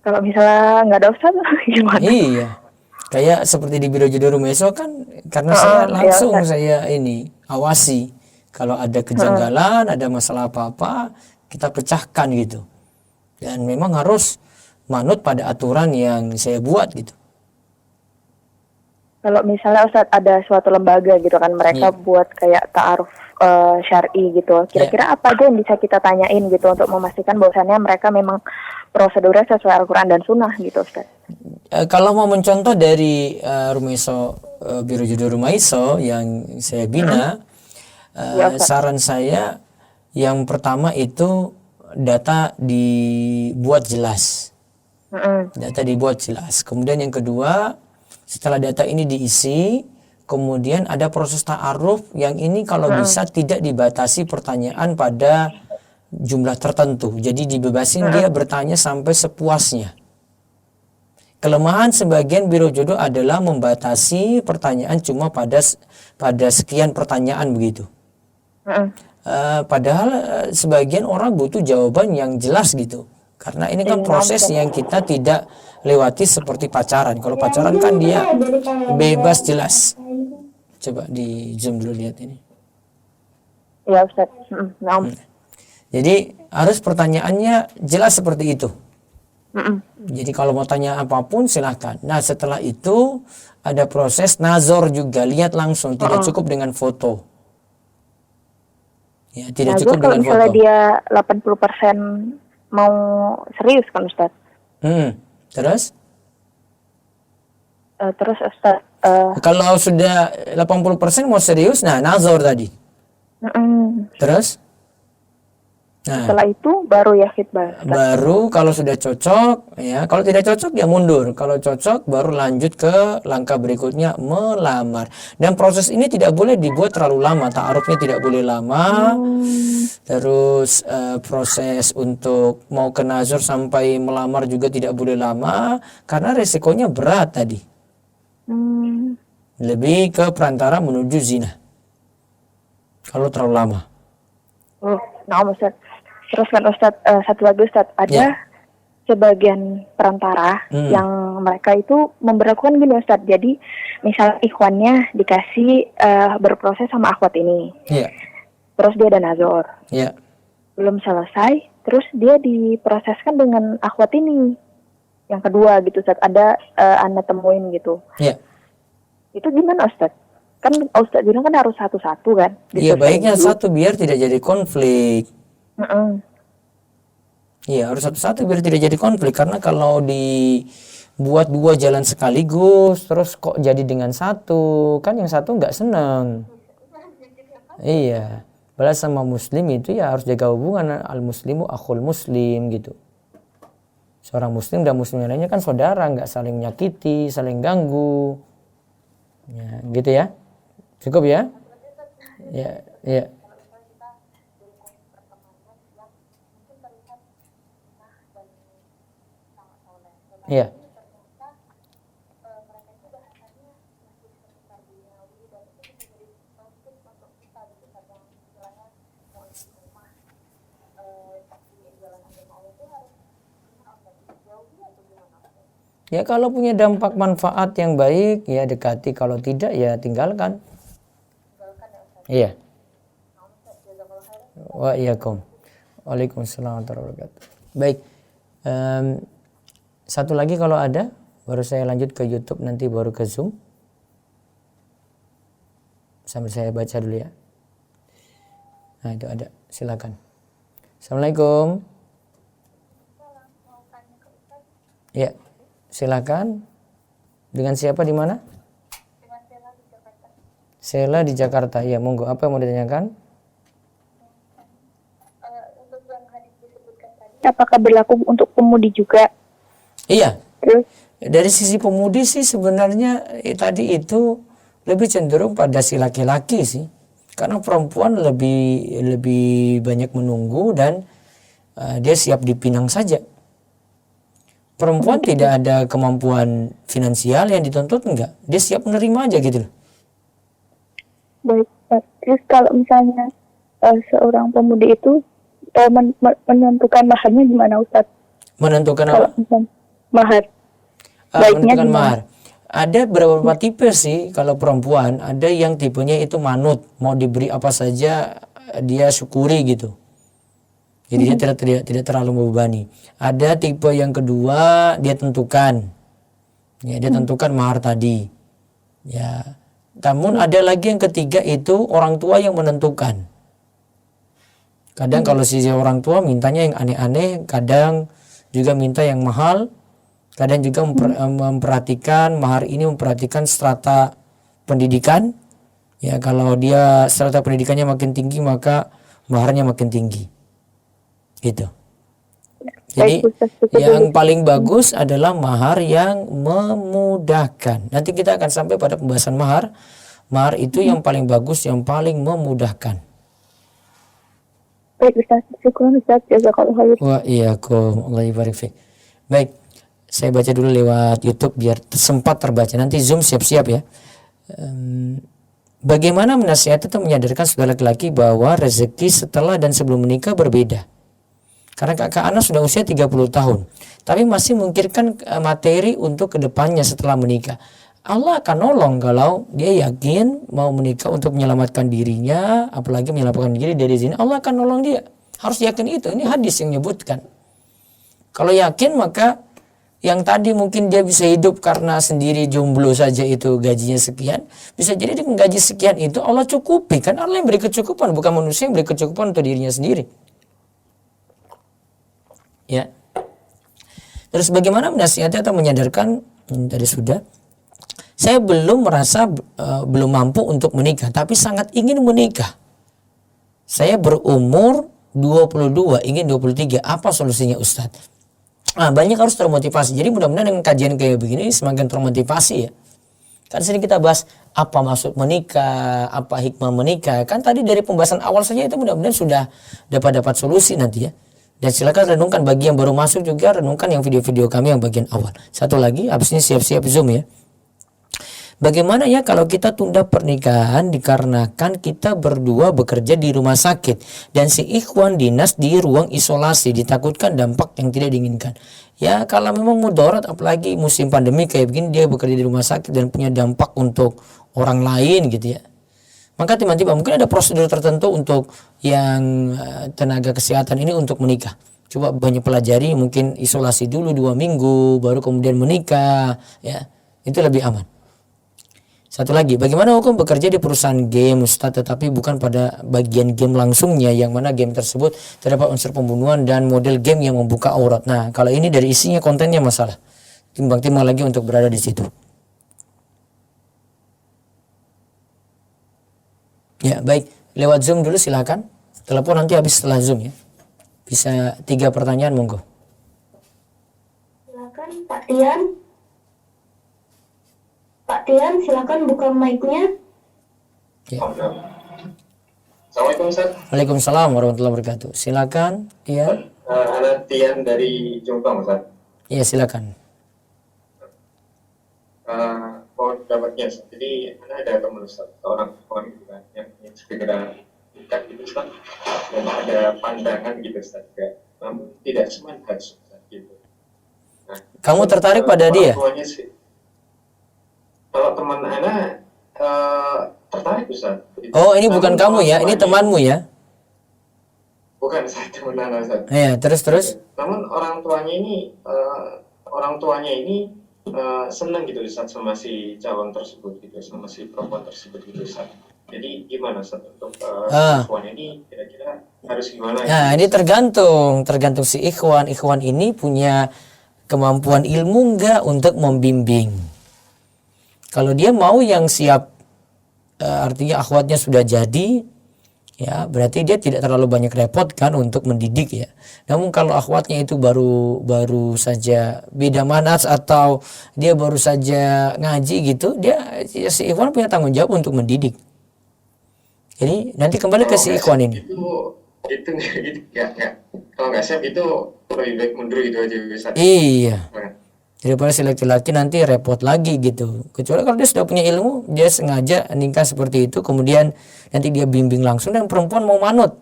Kalau misalnya nggak ada Ustadz gimana? Iya. Kayak seperti di Biro Jodoh Rumaiso kan, karena saya langsung saya ini awasi. Kalau ada kejanggalan, ada masalah apa-apa, kita pecahkan gitu. Dan memang harus manut pada aturan yang saya buat gitu. Kalau misalnya Ustadz ada suatu lembaga gitu kan, mereka buat kayak ta'aruf syar'i gitu. Kira-kira apa aja yang bisa kita tanyain gitu untuk memastikan bahwasannya mereka memang prosedurnya sesuai Al-Quran dan Sunnah gitu Ustadz? Kalau mau mencontoh dari Rumaiso, Biro Jodoh Rumaiso yang saya bina, saran saya yang pertama itu data dibuat jelas. Data dibuat jelas. Kemudian yang kedua, setelah data ini diisi, kemudian ada proses ta'aruf yang ini kalau bisa tidak dibatasi pertanyaan pada jumlah tertentu. Jadi dibebasin dia bertanya sampai sepuasnya. Kelemahan sebagian biro jodoh adalah membatasi pertanyaan cuma pada sekian pertanyaan begitu. Padahal sebagian orang butuh jawaban yang jelas gitu. Karena ini kan proses yang kita tidak lewati seperti pacaran. Kalau pacaran kan dia bebas jelas. Coba di zoom dulu lihat ini. Ya Ustaz. Jadi harus pertanyaannya jelas seperti itu. Jadi kalau mau tanya apapun silahkan. Nah setelah itu ada proses nazor juga, lihat langsung, tidak cukup dengan foto. Ya, tidak cukup dengan foto. Kalau misalnya dia 80% mau serius kan Ustaz? Terus? Terus Ustaz. Kalau sudah 80% mau serius, nah nazor tadi. Terus? Nah, setelah itu baru ya khitbah. Baru kalau sudah cocok, ya. Kalau tidak cocok ya mundur. Kalau cocok baru lanjut ke langkah berikutnya, melamar. Dan proses ini tidak boleh dibuat terlalu lama. Ta'arufnya tidak boleh lama. Terus proses untuk mau ke nazar sampai melamar juga tidak boleh lama, karena resikonya berat tadi. Lebih ke perantara menuju zina. Kalau terlalu lama. Nah, Ustaz. Terus kan Ustaz, satu lagi Ustaz, ada sebagian perantara yang mereka itu memberlakukan gini Ustadz. Jadi misalnya ikhwannya dikasih berproses sama akhwat ini. Iya. Terus dia ada nazor. Iya. Belum selesai, terus dia diproseskan dengan akhwat ini. Yang kedua gitu Ustadz, ada Anda temuin gitu. Iya. Itu gimana Ustadz? Kan Ustadz bilang kan harus satu-satu kan? Iya, baiknya satu biar tidak jadi konflik. Iya, harus satu-satu biar tidak jadi konflik. Karena kalau dibuat dua jalan sekaligus, terus kok jadi dengan satu, kan yang satu nggak seneng. Iya, balas sama muslim itu ya harus jaga hubungan. Al-muslimu akhul muslim gitu. Seorang muslim dan muslim yang lainnya kan saudara, nggak saling menyakiti, saling ganggu. Ya, gitu ya. Cukup ya? Ya, ya. Iya. Ya kalau punya dampak manfaat yang baik ya dekati, kalau tidak ya tinggalkan. Iya. Waalaikumsalam warahmatullahi wabarakatuh. Baik. Satu lagi kalau ada, baru saya lanjut ke YouTube, nanti baru ke Zoom. Sambil saya baca dulu ya. Nah itu ada, silakan. Assalamualaikum. Ya, silakan. Dengan siapa di mana? Sela di Jakarta. Ya, monggo. Apa yang mau ditanyakan? Apakah berlaku untuk pemudi juga? Iya. Dari sisi pemudi sih sebenarnya tadi itu lebih cenderung pada si laki-laki sih. Karena perempuan lebih banyak menunggu dan dia siap dipinang saja. Perempuan tidak ada kemampuan finansial yang dituntut, enggak. Dia siap menerima aja gitu loh. Baik, terus kalau misalnya seorang pemudi itu menentukan maharnya gimana Ustadz? Menentukan apa? Mahar. Menentukan mahar. Ada beberapa tipe sih kalau perempuan. Ada yang tipenya itu manut, mau diberi apa saja dia syukuri gitu. Jadi dia tidak terlalu membebani. Ada tipe yang kedua, dia tentukan. Ya, dia tentukan mahar tadi. Ya. Namun ada lagi yang ketiga itu orang tua yang menentukan. Kadang kalau si orang tua mintanya yang aneh-aneh, kadang juga minta yang mahal. Kadang juga memperhatikan mahar ini, memperhatikan strata pendidikan. Ya, kalau dia strata pendidikannya makin tinggi maka maharnya makin tinggi. Gitu. Jadi yang paling bagus adalah mahar yang memudahkan. Nanti kita akan sampai pada pembahasan mahar. Mahar itu yang paling bagus, yang paling memudahkan. Baik Ustaz, syukur Ustaz, jazakallahu khair. Wa iyyakum, Allah barik fiik. Baik, saya baca dulu lewat YouTube biar sempat terbaca. Nanti Zoom siap-siap ya. Bagaimana menasihati atau menyadarkan saudara laki-laki bahwa rezeki setelah dan sebelum menikah berbeda. Karena kakak Ana sudah usia 30 tahun, tapi masih memikirkan materi untuk kedepannya setelah menikah. Allah akan nolong kalau dia yakin mau menikah untuk menyelamatkan dirinya, apalagi menyelamatkan diri dari zina. Allah akan nolong dia. Harus yakin itu. Ini hadis yang menyebutkan. Kalau yakin maka yang tadi mungkin dia bisa hidup karena sendiri jomblo saja itu gajinya sekian, bisa jadi dengan gaji sekian itu Allah cukupi. Kan Allah yang beri kecukupan, bukan manusia yang beri kecukupan untuk dirinya sendiri. Ya. Terus bagaimana menasihati atau menyadarkan? Tadi sudah. Saya belum merasa belum mampu untuk menikah, tapi sangat ingin menikah. Saya berumur 22, ingin 23. Apa solusinya Ustadz? Banyak harus termotivasi. Jadi mudah-mudahan dengan kajian kayak begini semakin termotivasi ya. Kan sini kita bahas apa maksud menikah, apa hikmah menikah. Kan tadi dari pembahasan awal saja itu mudah-mudahan sudah dapat solusi nanti ya. Dan silakan renungkan bagi yang baru masuk juga, renungkan yang video-video kami yang bagian awal. Satu lagi, habis ini siap-siap Zoom ya. Bagaimana ya kalau kita tunda pernikahan dikarenakan kita berdua bekerja di rumah sakit dan si ikhwan dinas di ruang isolasi, ditakutkan dampak yang tidak diinginkan. Ya kalau memang mudarat, apalagi musim pandemi kayak begini, dia bekerja di rumah sakit dan punya dampak untuk orang lain gitu ya, maka tiba-tiba mungkin ada prosedur tertentu untuk yang tenaga kesehatan ini untuk menikah. Coba banyak pelajari, mungkin isolasi dulu 2 minggu baru kemudian menikah ya, itu lebih aman. Satu lagi, bagaimana hukum bekerja di perusahaan game Ustaz, tetapi bukan pada bagian game langsungnya, yang mana game tersebut terdapat unsur pembunuhan dan model game yang membuka aurat. Nah kalau ini dari isinya, kontennya masalah, timbang-timbang lagi untuk berada di situ. Ya baik, lewat Zoom dulu silakan. Telepon nanti habis setelah Zoom ya. Bisa 3 pertanyaan monggo. Silakan Pak Tian. Pak Tian, silakan buka mic-nya. Ya. Assalamualaikum Ustaz. Waalaikumsalam warahmatullahi wabarakatuh. Silakan, Tian. Anak Tian dari Jombang Ustaz. Iya silakan. Mau dapatnya Ustaz. Jadi ada teman Ustaz, seorang perempuan gitu kan, yang ingin segera nikah gitu Ustaz. Dan ada pandangan gitu Ustaz juga. Namun tidak semangat Ustaz gitu. Nah, Kamu tertarik pada dia? tuanya sih. Kalau teman anak tertarik Ustaz. Oh ini bukan Namun kamu ya, orang ini tuanya- temanmu ya? Bukan saya teman anak Ustaz. Iya terus. Namun orang tuanya ini senang gitu Ustaz sama si calon tersebut gitu, sama si perempuan tersebut gitu Ustaz. Jadi gimana Ustaz untuk perempuan ini kira-kira harus gimana? Nah ini tergantung si ikhwan ini punya kemampuan ilmu enggak untuk membimbing. Kalau dia mau yang siap, artinya akhwatnya sudah jadi, ya berarti dia tidak terlalu banyak repot kan untuk mendidik ya. Namun kalau akhwatnya itu baru saja beda manhaj atau dia baru saja ngaji gitu, dia si ikhwan punya tanggung jawab untuk mendidik. Jadi nanti kembali ke si ikhwan ini. Itu nggak kalau nggak siap itu lebih baik mundur gitu aja Ustaz. Iya. Nah, Daripada si laki-laki nanti repot lagi gitu. Kecuali kalau dia sudah punya ilmu, dia sengaja nikah seperti itu, kemudian nanti dia bimbing langsung dan perempuan mau manut.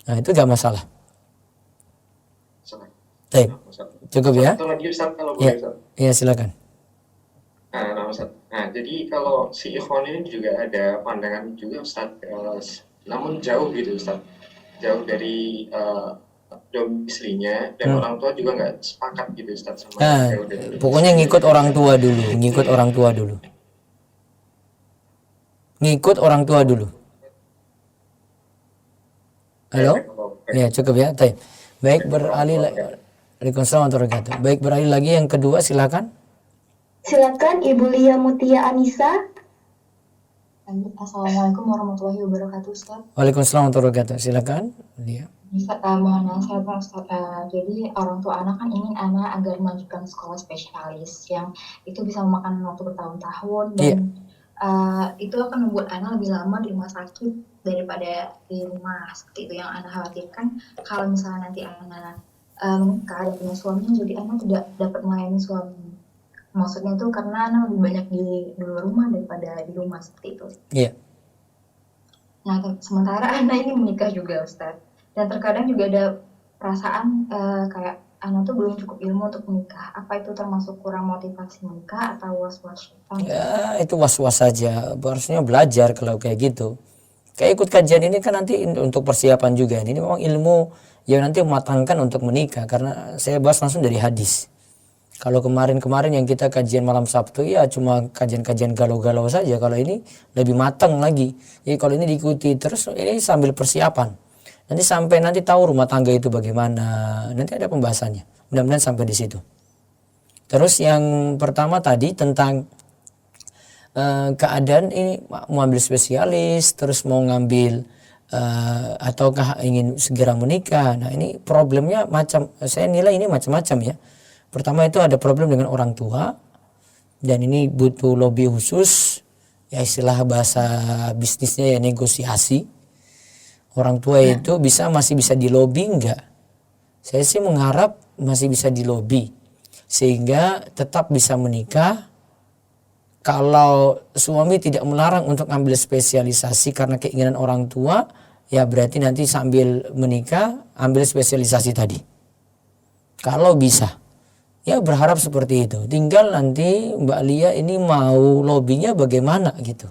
Nah itu gak masalah. Ustaz. Baik, Ustaz. cukup ya? Satu lagi Ustaz kalau Iya, boleh Ustaz. iya silakan. Nah, jadi kalau si ikhwan ini juga ada pandangan juga Ustaz, namun jauh gitu Ustaz, jauh dari domisilinya dan orang tua juga nggak sepakat gitu Ustaz sama Nah, jauh dari pokoknya ngikut orang tua dulu, ngikut orang tua dulu. Ngikut orang tua dulu. Halo? Ya, cukup ya. Baik, beralih lagi. Waalaikumsalam warahmatullahi wabarakatuh. Baik, beralih lagi yang kedua silakan. Silakan Ibu Lia Mutia Anissa. Assalamualaikum warahmatullahi wabarakatuh, Ustaz. Waalaikumsalam warahmatullahi wabarakatuh. Silakan. Dia. Bisa mohon nasihat Ustaz. Jadi orang tua anak kan ingin anak agar melanjutkan sekolah spesialis yang itu bisa memakan waktu bertahun-tahun dan itu akan membuat anak lebih lama di rumah sakit daripada di rumah. Seperti itu yang anak khawatirkan. Kalau misalnya nanti anak menikah dan punya suami, jadi anak tidak dapat melayani suami. Maksudnya itu karena anak lebih banyak di luar rumah daripada di rumah, seperti itu. Iya. Nah, sementara anak ini menikah juga, Ustaz. Dan terkadang juga ada perasaan kayak anak tuh belum cukup ilmu untuk menikah. Apa itu termasuk kurang motivasi menikah atau was-was syaitan? Ya, itu was-was saja. Harusnya belajar kalau kayak gitu. Kayak ikut kajian ini kan nanti untuk persiapan juga. Ini memang ilmu yang nanti mematangkan untuk menikah. Karena saya bahas langsung dari hadis. Kalau kemarin-kemarin yang kita kajian malam Sabtu ya cuma kajian-kajian galau-galau saja. Kalau ini lebih matang lagi. Jadi kalau ini diikuti terus ini sambil persiapan. Nanti sampai nanti tahu rumah tangga itu bagaimana. Nanti ada pembahasannya. Mudah-mudahan sampai di situ. Terus yang pertama tadi tentang keadaan ini mau ambil spesialis, terus mau ngambil ataukah ingin segera menikah. Nah ini problemnya macam, saya nilai ini macam-macam ya. Pertama itu ada problem dengan orang tua dan ini butuh lobby khusus, ya istilah bahasa bisnisnya ya negosiasi. Orang tua itu masih bisa dilobi enggak? Saya sih mengharap masih bisa dilobi sehingga tetap bisa menikah. Kalau suami tidak melarang untuk ambil spesialisasi karena keinginan orang tua, ya berarti nanti sambil menikah ambil spesialisasi tadi. Kalau bisa. Ya berharap seperti itu. Tinggal nanti Mbak Lia ini mau lobbynya bagaimana gitu.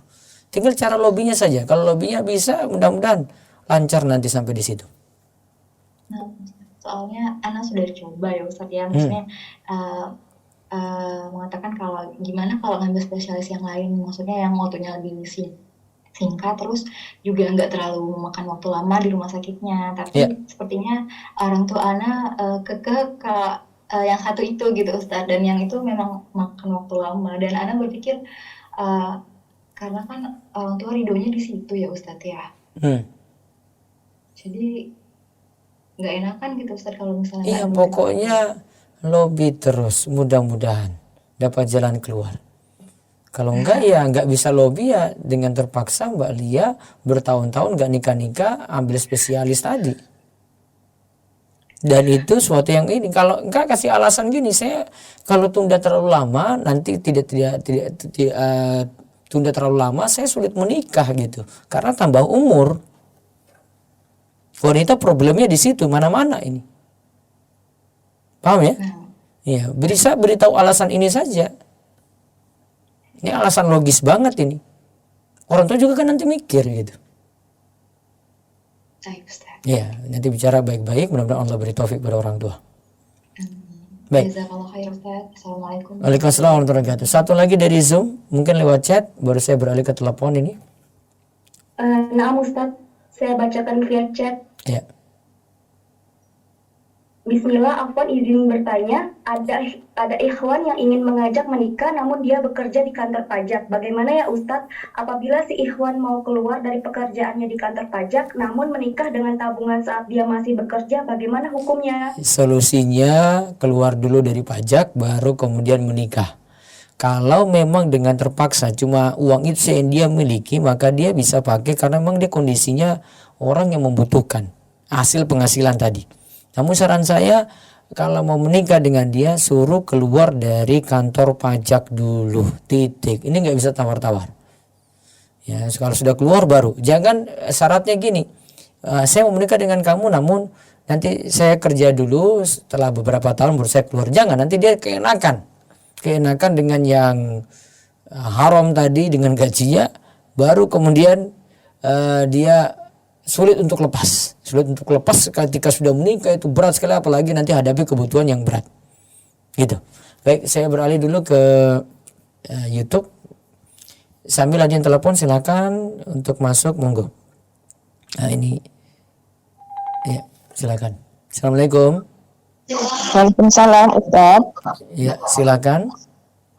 Tinggal cara lobbynya saja. Kalau lobbynya bisa, mudah-mudahan lancar nanti sampai di situ. Nah, soalnya Ana sudah coba ya Ustadz ya, maksudnya mengatakan kalau gimana kalau ngambil spesialis yang lain, maksudnya yang waktunya lebih singkat, terus juga nggak terlalu memakan waktu lama di rumah sakitnya. Tapi sepertinya orang tua Ana kekeh ke yang satu itu gitu Ustadz, dan yang itu memang makan waktu lama. Dan Ana berpikir karena kan orang tua ridhonya di situ ya Ustadz ya. Jadi nggak enakan gitu Ustadz kalau misalnya. Iya, pokoknya lobby terus, mudah-mudahan dapat jalan keluar. Kalau enggak ya enggak bisa lobby ya dengan terpaksa Mbak Lia bertahun-tahun enggak nikah-nikah ambil spesialis tadi. Dan itu suatu yang ini, kalau enggak kasih alasan gini, saya kalau tunda terlalu lama nanti tidak tunda terlalu lama saya sulit menikah gitu. Karena tambah umur. Wanita problemnya di situ mana-mana ini. Paham ya? Iya, bisa beritahu alasan ini saja. Ini alasan logis banget ini. Orang tua juga kan nanti mikir gitu. Iya, nanti bicara baik-baik, mudah-mudahan Allah beri taufik pada orang tua. Baik. Assalamualaikum. Waalaikumsalam warahmatullahi wabarakatuh. Satu lagi dari Zoom, mungkin lewat chat, baru saya beralih ke telepon ini. Naam Ustadz, saya bacakan via chat. Ya. Bismillah, Afwan izin bertanya, ada ikhwan yang ingin mengajak menikah namun dia bekerja di kantor pajak. Bagaimana ya Ustadz apabila si ikhwan mau keluar dari pekerjaannya di kantor pajak namun menikah dengan tabungan saat dia masih bekerja, bagaimana hukumnya? Solusinya keluar dulu dari pajak baru kemudian menikah. Kalau memang dengan terpaksa cuma uang itu yang dia miliki, maka dia bisa pakai karena memang dia kondisinya orang yang membutuhkan hasil penghasilan tadi. Namun saran saya kalau mau menikah dengan dia suruh keluar dari kantor pajak dulu, titik. Ini nggak bisa tawar-tawar. Ya, kalau sudah keluar baru. Jangan syaratnya gini, saya mau menikah dengan kamu namun nanti saya kerja dulu setelah beberapa tahun baru saya keluar. Jangan, nanti dia keenakan dengan yang haram tadi dengan gajinya, baru kemudian dia sulit untuk lepas ketika sudah menikah. Itu berat sekali, apalagi nanti hadapi kebutuhan yang berat gitu. Baik, saya beralih dulu ke YouTube sambil ada yang telepon, silakan untuk masuk, monggo. Nah ini ya, silakan. Assalamualaikum. Waalaikumsalam Ustaz. Ya, silakan.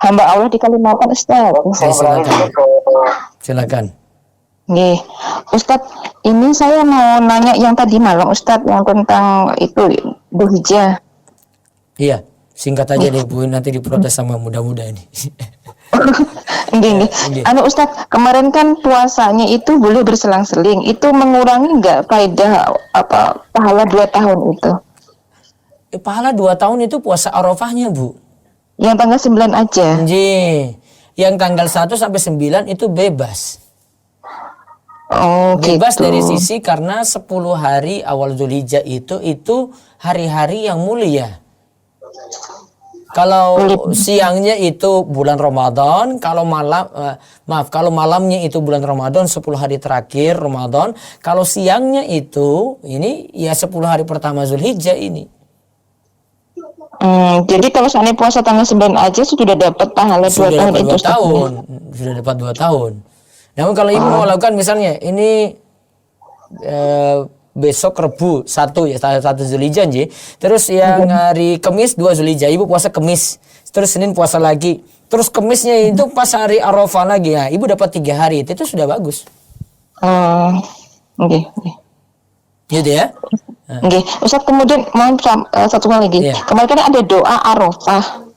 Hamba Allah di Kalimantan Ustaz. Silakan. Nih, Ustadz, ini saya mau nanya yang tadi malam Ustadz, yang tentang itu Dzulhijjah. Iya, singkat aja deh Bu, nanti diprotes sama muda-muda ini. Gini, Ustadz, kemarin kan puasanya itu boleh berselang-seling, itu mengurangi nggak faedah pahala 2 tahun itu? Pahala 2 tahun itu puasa Arafahnya Bu. Yang tanggal 9 aja. Yang tanggal 1 sampai 9 itu bebas. Oh, bebas gitu. Dari sisi karena 10 hari awal Dzulhijjah itu hari-hari yang mulia. Kalau siangnya itu bulan Ramadan, kalau malamnya itu bulan Ramadan, 10 hari terakhir Ramadan. Kalau siangnya itu ini ya 10 hari pertama Dzulhijjah ini. Jadi kalau seandainya puasa tanggal 9 aja sudah dapat pahala 2 tahun itu. Sudah dapat 2 tahun. Namun kalau ibu mau lakukan misalnya ini besok Rebu 1 Dzulhijjah, terus yang hari Kamis 2 Dzulhijjah, ibu puasa Kamis, terus Senin puasa lagi, terus Kamisnya itu pas hari Arafah lagi, ya ibu dapat 3 hari itu sudah bagus. Gitu ya. Ustaz, kemudian mau satu hal lagi. Kemarin kan ada doa Arafah.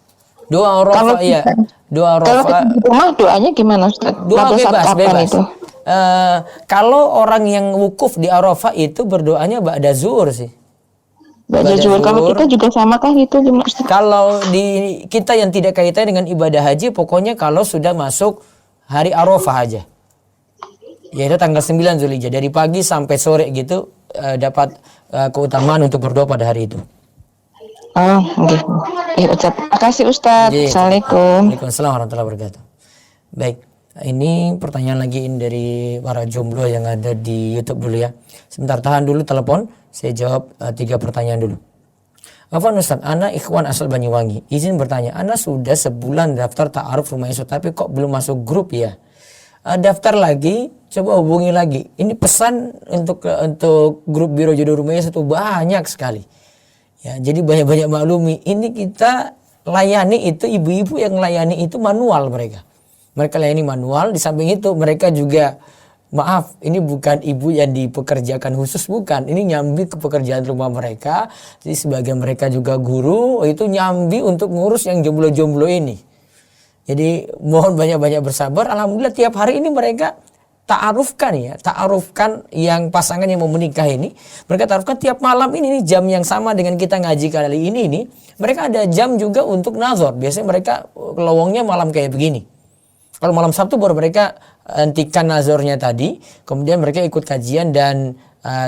Doa Arafah, iya. Doa Arafah. Kalau di rumah doanya gimana Ustaz? Doa bebas. Itu? Kalau orang yang wukuf di Arafah itu berdoanya ba'da zuhur sih. Ba'da zuhur. Kalau kita juga sama kah gitu gimana Ustaz? Kalau di kita yang tidak kaitan dengan ibadah haji, pokoknya kalau sudah masuk hari Arafah aja. Yaitu tanggal 9 Dzulhijjah, dari pagi sampai sore gitu dapat keutamaan untuk berdoa pada hari itu. Oh, nggih. Iya, Ustaz. Makasih Ustaz. Iya. Assalamualaikum. Waalaikumsalam warahmatullahi wabarakatuh. Baik, ini pertanyaan lagi dari para jomblo yang ada di YouTube dulu ya. Sebentar, tahan dulu telepon. Saya jawab 3 pertanyaan dulu. Afwan Ustaz, Ana ikhwan asal Banyuwangi. Izin bertanya, Ana sudah sebulan daftar ta'aruf rumah Isu, tapi kok belum masuk grup ya? Daftar lagi, coba hubungi lagi. Ini pesan untuk grup Biro Jodoh Rumah Isu itu banyak sekali. Ya, jadi banyak-banyak maklumi. Ini kita layani itu, ibu-ibu yang layani itu manual mereka. Mereka layani manual, di samping itu mereka juga, maaf, ini bukan ibu yang dipekerjakan khusus, bukan. Ini nyambi ke pekerjaan rumah mereka. Jadi sebagian mereka juga guru, itu nyambi untuk ngurus yang jomblo-jomblo ini. Jadi mohon banyak-banyak bersabar. Alhamdulillah tiap hari ini mereka ta'arufkan yang pasangan yang mau menikah ini. Mereka ta'arufkan tiap malam ini jam yang sama dengan kita ngaji kali ini. Mereka ada jam juga untuk nazar. Biasanya mereka lowongnya malam kayak begini. Kalau malam Sabtu baru mereka hentikan nazarnya tadi. Kemudian mereka ikut kajian dan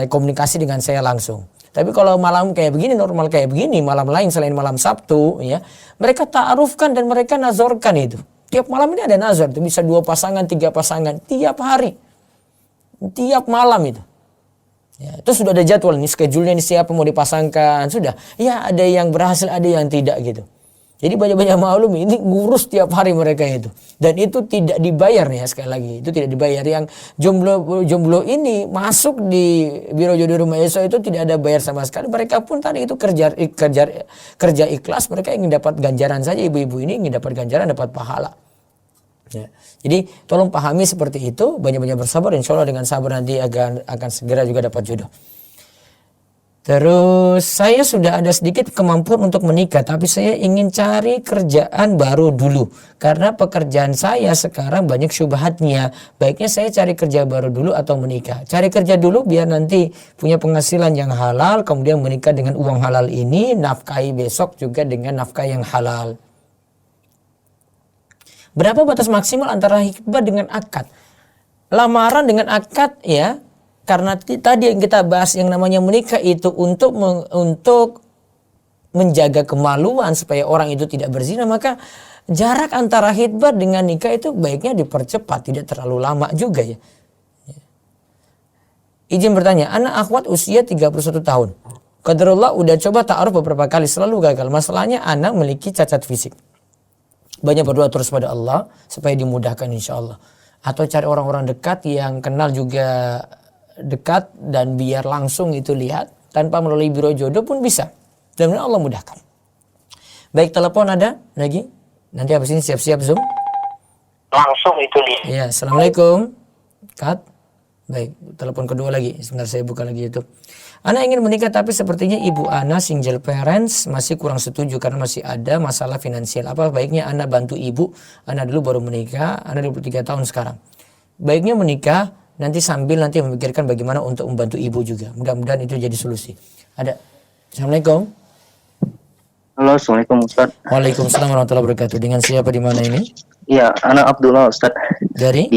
komunikasi dengan saya langsung. Tapi kalau malam kayak begini, normal kayak begini, malam lain selain malam Sabtu, ya, mereka ta'arufkan dan mereka nazarkan itu. Tiap malam ini ada nazar, itu bisa 2 pasangan, 3 pasangan, tiap hari, tiap malam itu. Ya, itu sudah ada jadwal, ini schedule-nya ini siapa mau dipasangkan, sudah. Ya, ada yang berhasil, ada yang tidak gitu. Jadi banyak-banyak maklum ini ngurus tiap hari mereka itu. Dan itu tidak dibayar ya, sekali lagi. Itu tidak dibayar. Yang jomblo ini masuk di Biro Jodoh Rumah Isu itu tidak ada bayar sama sekali. Mereka pun tadi itu kerja ikhlas. Mereka ingin dapat ganjaran saja. Ibu-ibu ini ingin dapat ganjaran, dapat pahala. Ya. Jadi tolong pahami seperti itu. Banyak-banyak bersabar. Insya Allah dengan sabar nanti akan segera juga dapat jodoh. Terus saya sudah ada sedikit kemampuan untuk menikah, tapi saya ingin cari kerjaan baru dulu. Karena pekerjaan saya sekarang banyak syubhatnya. Baiknya saya cari kerja baru dulu atau menikah. Cari kerja dulu biar nanti punya penghasilan yang halal, kemudian menikah dengan uang halal ini, nafkahi besok juga dengan nafkah yang halal. Berapa batas maksimal antara hikbah dengan akad? Lamaran dengan akad ya. Karena tadi yang kita bahas yang namanya menikah itu untuk menjaga kemaluan supaya orang itu tidak berzina, maka jarak antara khitbah dengan nikah itu baiknya dipercepat, tidak terlalu lama juga ya. Izin bertanya, anak akhwat usia 31 tahun. Qadarullah udah coba ta'aruf beberapa kali, selalu gagal. Masalahnya anak memiliki cacat fisik. Banyak berdoa terus pada Allah supaya dimudahkan insya Allah. Atau cari orang-orang dekat yang kenal juga dekat dan biar langsung itu lihat tanpa melalui biro jodoh pun bisa. Dan Allah mudahkan. Baik, telepon ada lagi? Nanti habis ini siap-siap Zoom. Langsung itu lihat. Ya, assalamualaikum. Kat. Baik, telepon kedua lagi. Sebentar saya buka lagi YouTube. Ana ingin menikah tapi sepertinya ibu Ana single parents masih kurang setuju karena masih ada masalah finansial. Apa baiknya Ana bantu ibu? Ana dulu baru menikah, Ana 23 tahun sekarang. Baiknya menikah nanti sambil nanti memikirkan bagaimana untuk membantu ibu juga. Mudah-mudahan itu jadi solusi. Ada. Assalamualaikum. Halo, assalamualaikum Ustaz. Waalaikumsalam warahmatullahi wabarakatuh. Dengan siapa di mana ini? Iya, anak Abdullah Ustaz. Dari?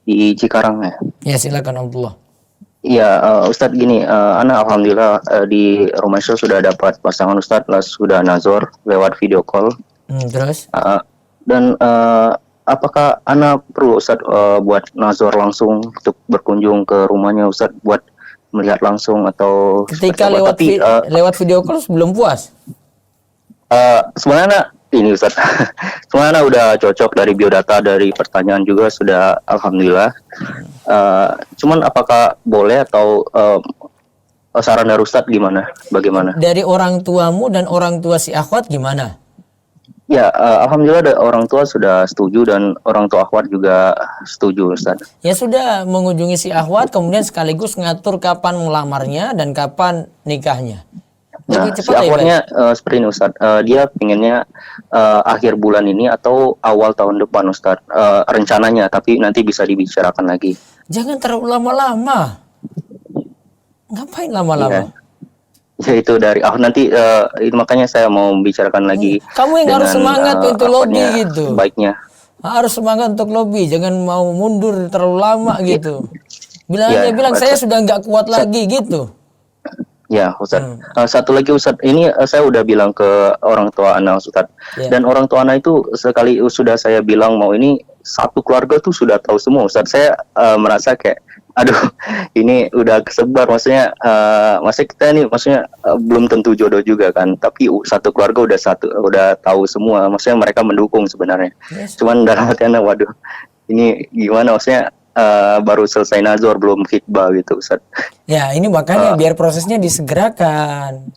Di Cikarang ya. Ya, silakan Abdullah. Iya, Ustadz gini, anak alhamdulillah di rumah Isu sudah dapat pasangan Ustadz, sudah nazar lewat video call. Terus? Dan apakah anak perlu Ustadz buat nazar langsung untuk berkunjung ke rumahnya Ustadz buat melihat langsung atau ketika lewat video call belum puas? Sebenarnya ini Ustadz, sebenarnya udah cocok dari biodata, dari pertanyaan juga sudah alhamdulillah. Cuman apakah boleh atau saran dari Ustadz gimana? Bagaimana? Dari orang tuamu dan orang tua si akhwat gimana? Ya, alhamdulillah orang tua sudah setuju dan orang tua akhwat juga setuju Ustadz. Ya sudah, mengunjungi si akhwat kemudian sekaligus ngatur kapan melamarnya dan kapan nikahnya. Nah, si akhwatnya seperti ini Ustadz, dia pengennya akhir bulan ini atau awal tahun depan Ustadz, rencananya, tapi nanti bisa dibicarakan lagi. Jangan terlalu lama-lama. Ngapain lama-lama? Ya itu dari nanti itu makanya saya mau membicarakan lagi. Kamu yang harus semangat untuk lobby gitu. Baiknya. Harus semangat untuk lobby, jangan mau mundur terlalu lama gitu. Bilang saya sudah nggak kuat lagi gitu. Ya, Ustadz. Satu lagi Ustadz, ini saya udah bilang ke orang tua anak Ustadz. Dan orang tua anak itu sekali sudah saya bilang mau ini satu keluarga tuh sudah tahu semua Ustadz. Saya merasa kayak, aduh, ini udah kesebar. Maksudnya, maksudnya kita ini maksudnya belum tentu jodoh juga kan. Tapi satu keluarga udah tahu semua. Maksudnya mereka mendukung sebenarnya. Cuman dalam hatinya, waduh, ini gimana maksudnya? Baru selesai nazar belum khitbah gitu Ustaz. Ya ini makanya biar prosesnya disegerakan.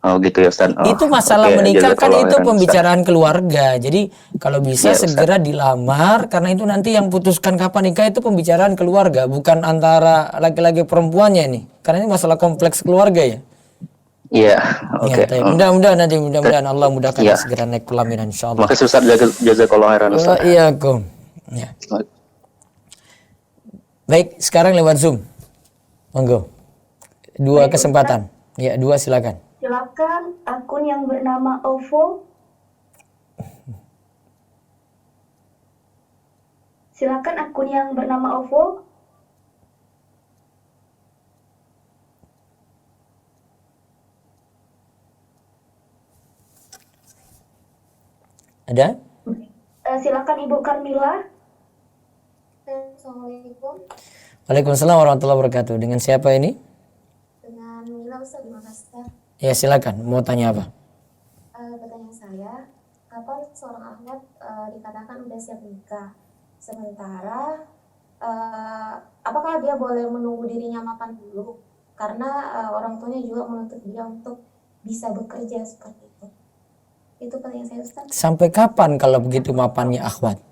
Oh gitu ya Ustaz. Itu masalah menikah kan itu pembicaraan keluarga. Jadi kalau bisa segera dilamar, karena itu nanti yang putuskan kapan nikah itu pembicaraan keluarga, bukan antara laki-laki perempuannya ini. Karena ini masalah kompleks keluarga ya. Iya, oke. Mudah-mudahan Allah mudahkan segera naik pelaminan insyaallah. Makasih Ustaz, jazakallahu khairan Ustaz. Iya, Kom. Ya. Baik, sekarang lewat Zoom. Monggo. Dua kesempatan. Ya, dua silakan. Silakan akun yang bernama OVO. Silakan akun yang bernama OVO. Ada? Silakan Ibu Carmila. Assalamualaikum. Waalaikumsalam warahmatullahi wabarakatuh. Dengan siapa ini? Dengan Mila Ustaz di Makassar. Ya silakan. Mau tanya apa? Pertanyaan saya, kapan seorang akhwat dikatakan udah siap nikah? Sementara, apakah dia boleh menunggu dirinya mapan dulu? Karena orang tuanya juga menuntut dia untuk bisa bekerja seperti itu. Itu pertanyaan saya Ustaz. Sampai kapan kalau begitu mapannya akhwat?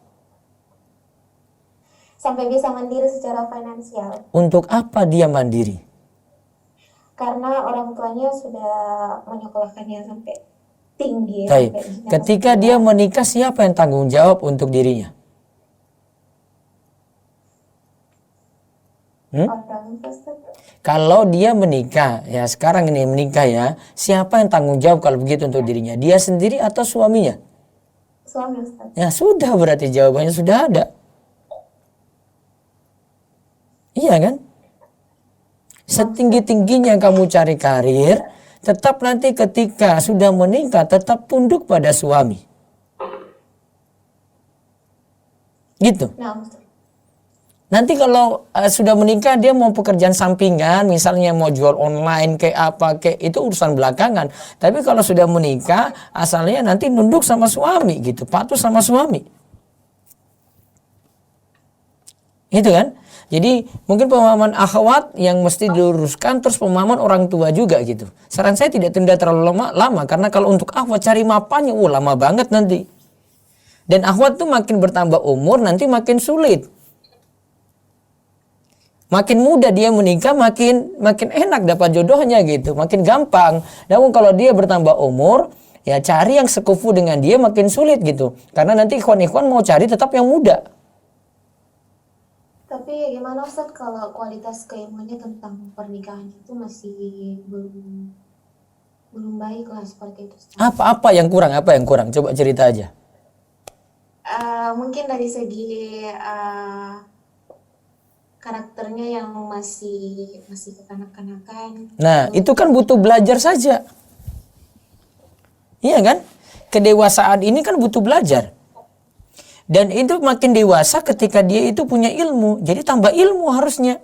Sampai bisa mandiri secara finansial. Untuk apa dia mandiri? Karena orang tuanya sudah menyekolahkannya sampai tinggi. Baik. Ketika dia menikah, siapa yang tanggung jawab untuk dirinya? Kalau dia menikah, ya sekarang ini menikah ya, siapa yang tanggung jawab kalau begitu untuk dirinya? Dia sendiri atau suaminya? Suami Ustaz. Ya sudah, berarti jawabannya sudah ada. Iya kan? Setinggi-tingginya kamu cari karir, tetap nanti ketika sudah menikah tetap tunduk pada suami. Gitu. Nanti kalau sudah menikah dia mau pekerjaan sampingan, misalnya mau jual online kayak apa kayak itu urusan belakangan. Tapi kalau sudah menikah asalnya nanti nunduk sama suami gitu, patuh sama suami. Gitu kan? Jadi mungkin pemahaman akhwat yang mesti diluruskan, terus pemahaman orang tua juga gitu. Saran saya tidak tunda terlalu lama karena kalau untuk akhwat cari mapannya lama banget nanti. Dan akhwat tuh makin bertambah umur nanti makin sulit. Makin muda dia menikah makin enak dapat jodohnya gitu, makin gampang. Namun kalau dia bertambah umur, ya cari yang sekufu dengan dia makin sulit gitu. Karena nanti ikhwan-ikhwan mau cari tetap yang muda. Tapi gimana Ustaz kalau kualitas keilmuannya tentang pernikahan itu masih belum baik lah seperti itu Ustaz. Apa yang kurang? Coba cerita aja. Mungkin dari segi karakternya yang masih kekanak-kanakan. Nah, itu kan butuh belajar saja. Iya kan? Kedewasaan ini kan butuh belajar. Dan itu makin dewasa ketika dia itu punya ilmu. Jadi tambah ilmu harusnya.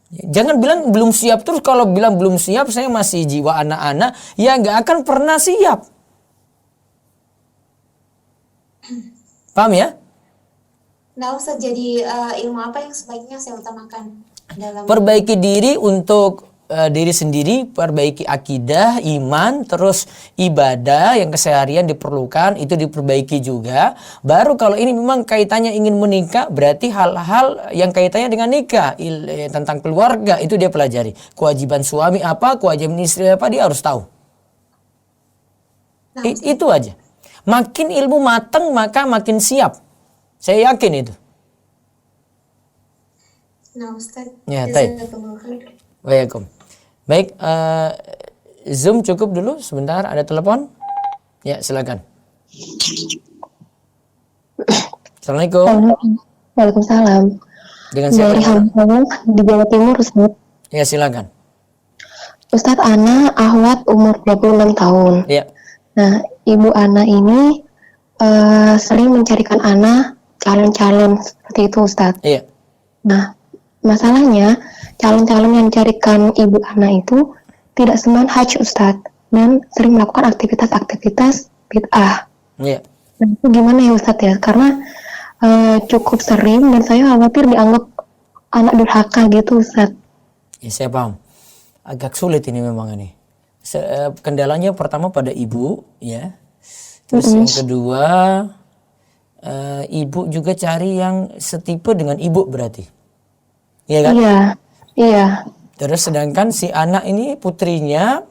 Jangan bilang belum siap terus. Kalau bilang belum siap, saya masih jiwa anak-anak. Ya nggak akan pernah siap. Paham ya? Nah Ustaz, jadi ilmu apa yang sebaiknya saya utamakan dalam perbaiki diri untuk diri sendiri, perbaiki akidah, iman, terus ibadah yang keseharian diperlukan itu diperbaiki juga. Baru kalau ini memang kaitannya ingin menikah, berarti hal-hal yang kaitannya dengan nikah, tentang keluarga itu dia pelajari. Kewajiban suami apa, kewajiban istri apa dia harus tahu. Nah, Itu aja. Makin ilmu matang maka makin siap. Saya yakin itu. Nah Ustaz, Ya, Waalaikumsalam. Baik, Zoom cukup dulu sebentar, ada telepon. Ya, silakan. Assalamualaikum. Waalaikumsalam. Dengan siapa? Dari Hamzah di Jawa Timur, Ustaz. Ya, silakan. Ustadz, Ana ahwat umur 26 tahun. Ya. Nah, ibu Ana ini sering mencarikan Ana calon-calon seperti itu, Ustadz. Iya. Nah, masalahnya calon-calon yang dicarikan ibu Ana itu tidak semanhaj, Ustadz, dan sering melakukan aktivitas-aktivitas bid'ah. Iya. Nah, itu gimana ya Ustadz ya? Karena cukup sering dan saya khawatir dianggap anak durhaka gitu, Ustadz. Ya, saya paham. Agak sulit ini memang ini. Kendalanya pertama pada ibu, ya. Terus yang kedua, ibu juga cari yang setipe dengan ibu berarti. Iya kan? Iya, iya. Terus sedangkan si anak ini putrinya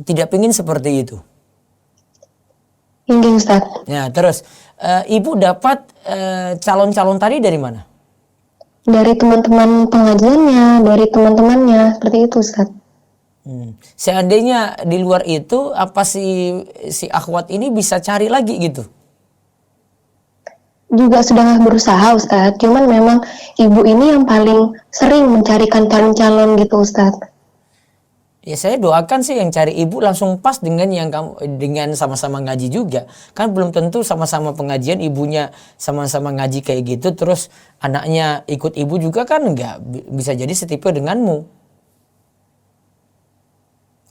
tidak ingin seperti itu. Ingin, Ustadz. Nah, terus ibu dapat calon-calon tadi dari mana? Dari teman-teman pengajiannya, dari teman-temannya, seperti itu, Ustadz. Seandainya di luar itu, apa si akhwat ini bisa cari lagi gitu? Juga sudah berusaha, Ustadz. Cuman memang ibu ini yang paling sering mencarikan calon-calon gitu, Ustadz. Ya, saya doakan sih yang cari ibu langsung pas dengan yang kamu dengan sama-sama ngaji juga. Kan belum tentu sama-sama pengajian ibunya sama-sama ngaji kayak gitu terus anaknya ikut ibu juga kan enggak bisa jadi setipe denganmu.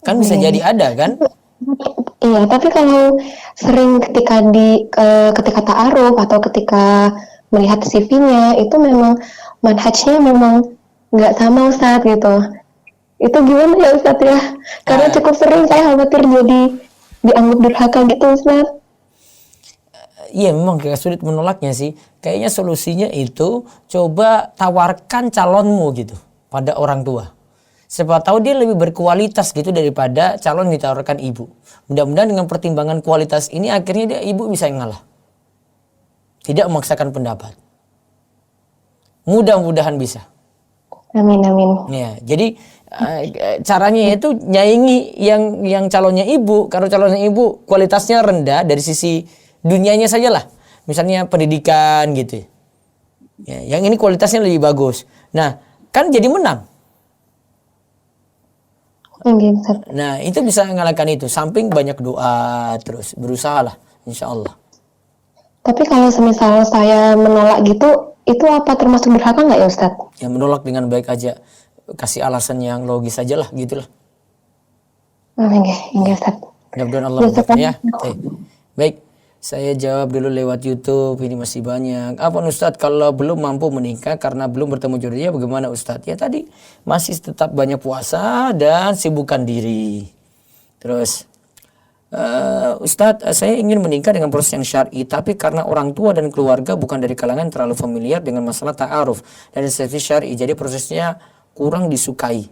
Kan bisa jadi ada kan? Iya, tapi kalau sering ketika ta'aruf atau ketika melihat CV-nya itu memang manhajnya memang nggak sama, Ustadz gitu. Itu gimana ya Ustadz ya? Karena cukup sering saya khawatir jadi dianggap durhaka gitu, Ustadz. Iya, memang kayak sulit menolaknya sih. Kayaknya solusinya itu coba tawarkan calonmu gitu pada orang tua. Siapa tahu dia lebih berkualitas gitu daripada calon yang ditawarkan ibu. Mudah-mudahan dengan pertimbangan kualitas ini akhirnya ibu bisa ngalah. Tidak memaksakan pendapat. Mudah-mudahan bisa. Amin, amin. Ya, jadi caranya itu nyaingi yang calonnya ibu. Kalau calonnya ibu kualitasnya rendah dari sisi dunianya sajalah. Misalnya pendidikan gitu. Ya, yang ini kualitasnya lebih bagus. Nah, kan jadi menang. Nah, itu bisa mengalahkan itu. Samping banyak doa terus berusaha lah, insya Allah. Tapi kalau semisal saya menolak gitu, itu apa termasuk durhaka nggak ya Ustadz? Ya, menolak dengan baik aja. Kasih alasan yang logis aja lah, gitulah. Enggak, Ustadz. Mudah-mudahan Allah memudahkan ya. Baik, saya jawab dulu lewat YouTube. Ini masih banyak. Apa Ustadz kalau belum mampu menikah karena belum bertemu jodohnya bagaimana Ustadz? Ya tadi masih tetap banyak puasa dan sibukkan diri. Terus Ustadz, saya ingin menikah dengan proses yang syar'i, tapi karena orang tua dan keluarga bukan dari kalangan terlalu familiar dengan masalah ta'aruf dan resepsi syar'i, jadi prosesnya kurang disukai.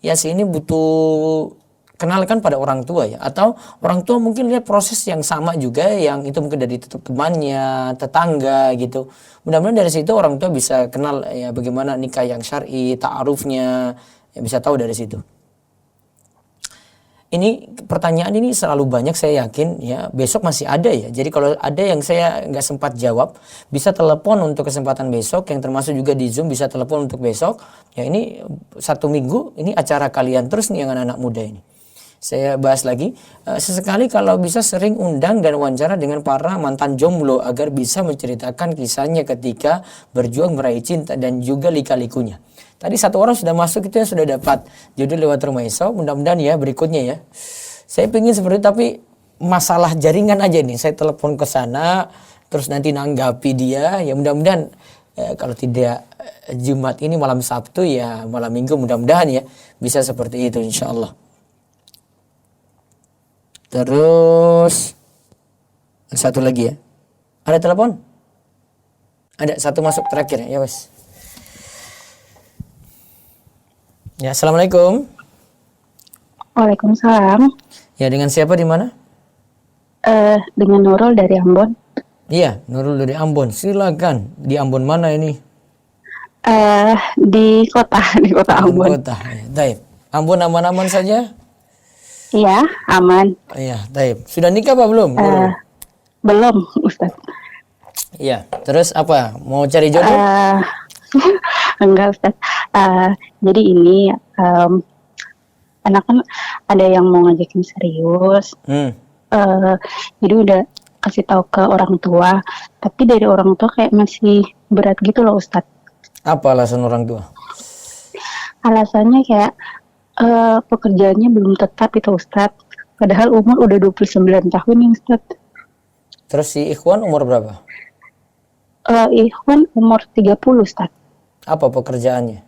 Ya sih, ini butuh kenalkan pada orang tua ya, atau orang tua mungkin lihat proses yang sama juga, yang itu mungkin dari temannya, tetangga gitu. Mudah-mudahan dari situ orang tua bisa kenal ya bagaimana nikah yang syar'i, ta'arufnya, ya bisa tahu dari situ. Ini pertanyaan ini selalu banyak, saya yakin ya, besok masih ada ya. Jadi kalau ada yang saya nggak sempat jawab, bisa telepon untuk kesempatan besok, yang termasuk juga di Zoom bisa telepon untuk besok. Ya, ini 1 minggu, ini acara kalian terus nih yang anak-anak muda ini. Saya bahas lagi, sesekali kalau bisa sering undang dan wawancara dengan para mantan jomblo agar bisa menceritakan kisahnya ketika berjuang meraih cinta dan juga lika-likunya. Tadi 1 orang sudah masuk itu yang sudah dapat jodoh lewat Rumah Isau. Mudah-mudahan ya berikutnya ya. Saya pengen seperti itu, tapi masalah jaringan aja nih. Saya telepon ke sana terus nanti nanggapi dia. Ya mudah-mudahan kalau tidak Jumat ini malam Sabtu ya malam Minggu, mudah-mudahan ya bisa seperti itu insya Allah. Terus 1 lagi ya. Ada telepon? Ada 1 masuk terakhir ya wes. Ya, assalamualaikum. Waalaikumsalam. Ya, dengan siapa di mana? Dengan Nurul dari Ambon. Iya, Nurul dari Ambon. Silakan. Di Ambon mana ini? Di kota Ambon. Kota. Ya, taib. Ambon aman-aman saja? Iya, aman. Iya, taib. Sudah nikah apa belum? Belum, Ustaz. Iya. Terus apa? Mau cari jodoh? Enggak Ustaz. Jadi ini anak kan ada yang mau ngajakin serius. Jadi udah kasih tahu ke orang tua, tapi dari orang tua kayak masih berat gitu loh Ustaz. Apa alasan orang tua? Alasannya kayak pekerjaannya belum tetap itu Ustaz. Padahal umur udah 29 tahun nih Ustaz. Terus si Ikhwan umur berapa? Ikhwan umur 30 Ustaz. Apa pekerjaannya?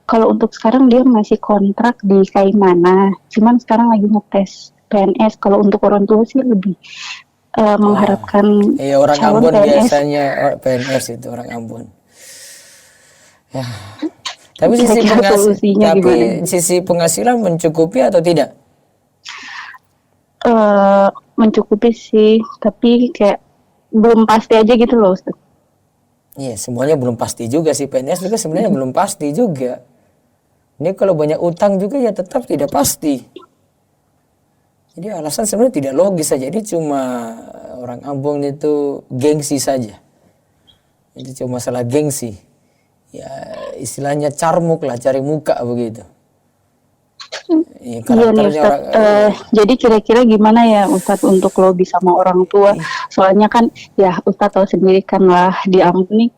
Kalau untuk sekarang dia masih kontrak di Kaimana, cuman sekarang lagi ngetes PNS. Kalau untuk orang tua sih lebih mengharapkan orang calon Ambon PNS. biasanya PNS itu orang Ambon. Ya. Tapi sisi penghasilan mencukupi atau tidak? Mencukupi sih, tapi kayak belum pasti aja gitu loh Ustaz. Iya, semuanya belum pasti juga sih. PNS juga sebenarnya belum pasti juga. Ini kalau banyak utang juga ya tetap tidak pasti. Jadi alasan sebenarnya tidak logis saja. Ini cuma orang Ambon itu gengsi saja. Itu cuma masalah gengsi. Ya istilahnya carmuk lah, cari muka begitu. Ya, Iya nih Ustaz, jadi kira-kira gimana ya Ustaz untuk lobby sama orang tua? Soalnya kan ya Ustaz tahu sendiri kan lah di Ambon nih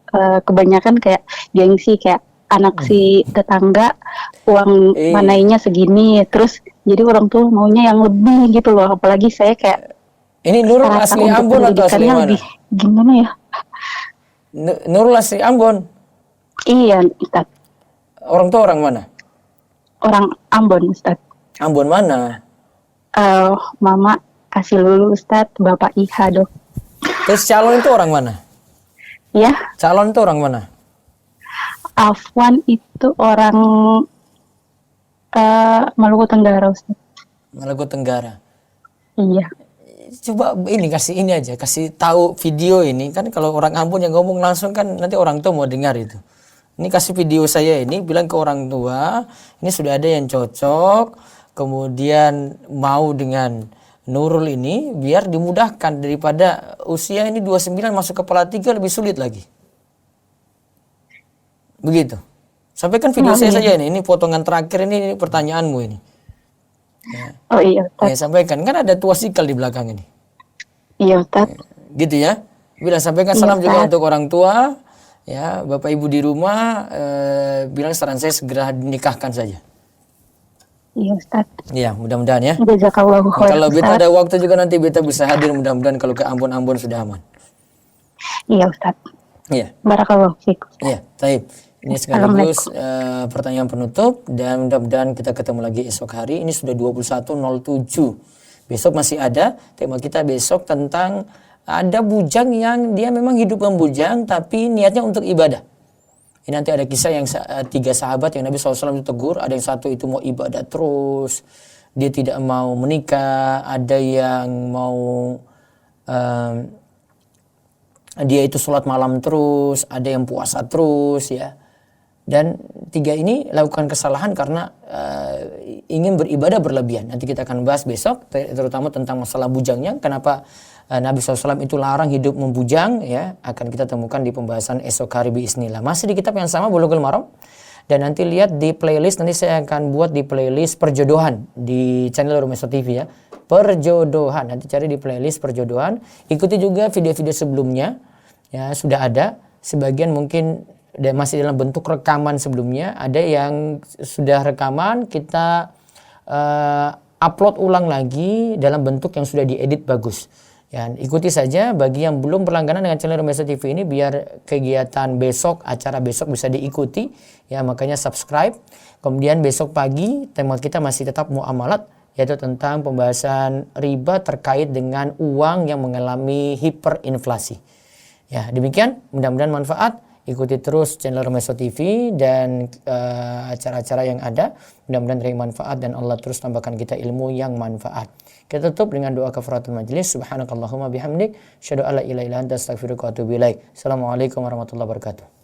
kebanyakan kayak gengsi, kayak anak si tetangga uang manainya segini, terus jadi orang tua maunya yang lebih gitu loh. Apalagi saya kayak ini Nurul asli Ambon atau asli mana? Lebih, gimana ya? Nurul asli Ambon? Iya Ustaz. Orang tua orang mana? Orang Ambon Ustaz. Ambon mana? Mama kasih lulu Ustaz, Bapak Iha dok. Terus calon itu orang mana? Ya. Calon itu orang mana? Afwan itu orang Maluku Tenggara Ustaz. Maluku Tenggara. Iya. Coba ini kasih tahu video ini kan, kalau orang Ambon yang ngomong langsung kan nanti orang tua mau dengar itu. Ini kasih video saya ini, bilang ke orang tua, ini sudah ada yang cocok, kemudian mau dengan Nurul ini biar dimudahkan daripada usia ini 29 masuk kepala 3 lebih sulit lagi. Begitu. Sampaikan video saya saja ini potongan terakhir ini pertanyaanmu ini. Ya. Oh iya Ustaz. Ya, sampaikan, kan ada tuasikal di belakang ini. Iya Ustaz. Gitu ya. Bilang sampaikan salam juga untuk orang tua. Ya, Bapak Ibu di rumah bilang saran saya segera dinikahkan saja. Iya Ustaz. Iya, mudah-mudahan ya. Jazakallahu khairan. Kalau beta ada waktu juga nanti beta bisa hadir, mudah-mudahan kalau ke Ambon sudah aman. Iya Ustaz. Iya. Barakallahu fiik. Iya, baik. Ini sekaligus pertanyaan penutup dan mudah-mudahan kita ketemu lagi esok hari. Ini sudah 21.07. Besok masih ada tema kita besok tentang ada bujang yang dia memang hidup membujang tapi niatnya untuk ibadah. Ini nanti ada kisah yang 3 sahabat yang Nabi SAW tegur. Ada yang satu itu mau ibadah terus, dia tidak mau menikah. Ada yang mau dia itu sholat malam terus, ada yang puasa terus ya. Dan 3 ini lakukan kesalahan karena ingin beribadah berlebihan. Nanti kita akan bahas besok, terutama tentang masalah bujangnya. Kenapa Nabi SAW itu larang hidup membujang ya, akan kita temukan di pembahasan esok hari biiznillah. Masih di kitab yang sama, Bulughul Maram. Dan nanti lihat di playlist, nanti saya akan buat di playlist perjodohan di channel Rumeso TV ya. Perjodohan, nanti cari di playlist perjodohan. Ikuti juga video-video sebelumnya ya, sudah ada. Sebagian mungkin masih dalam bentuk rekaman sebelumnya. Ada yang sudah rekaman, kita upload ulang lagi dalam bentuk yang sudah diedit bagus. Ya, ikuti saja bagi yang belum berlangganan dengan channel Rumeso TV ini biar kegiatan besok, acara besok bisa diikuti. Ya, makanya subscribe. Kemudian besok pagi tema kita masih tetap muamalat, yaitu tentang pembahasan riba terkait dengan uang yang mengalami hiperinflasi. Ya, demikian, mudah-mudahan manfaat. Ikuti terus channel Rumeso TV dan acara-acara yang ada. Mudah-mudahan dari manfaat dan Allah terus tambahkan kita ilmu yang manfaat. Kita tutup dengan doa kafaratul majlis. Subhanakallahumma bihamdik, asyhadu alla ilaha illa anta, astaghfiruka wa atubu ilaik. Assalamualaikum warahmatullahi wabarakatuh.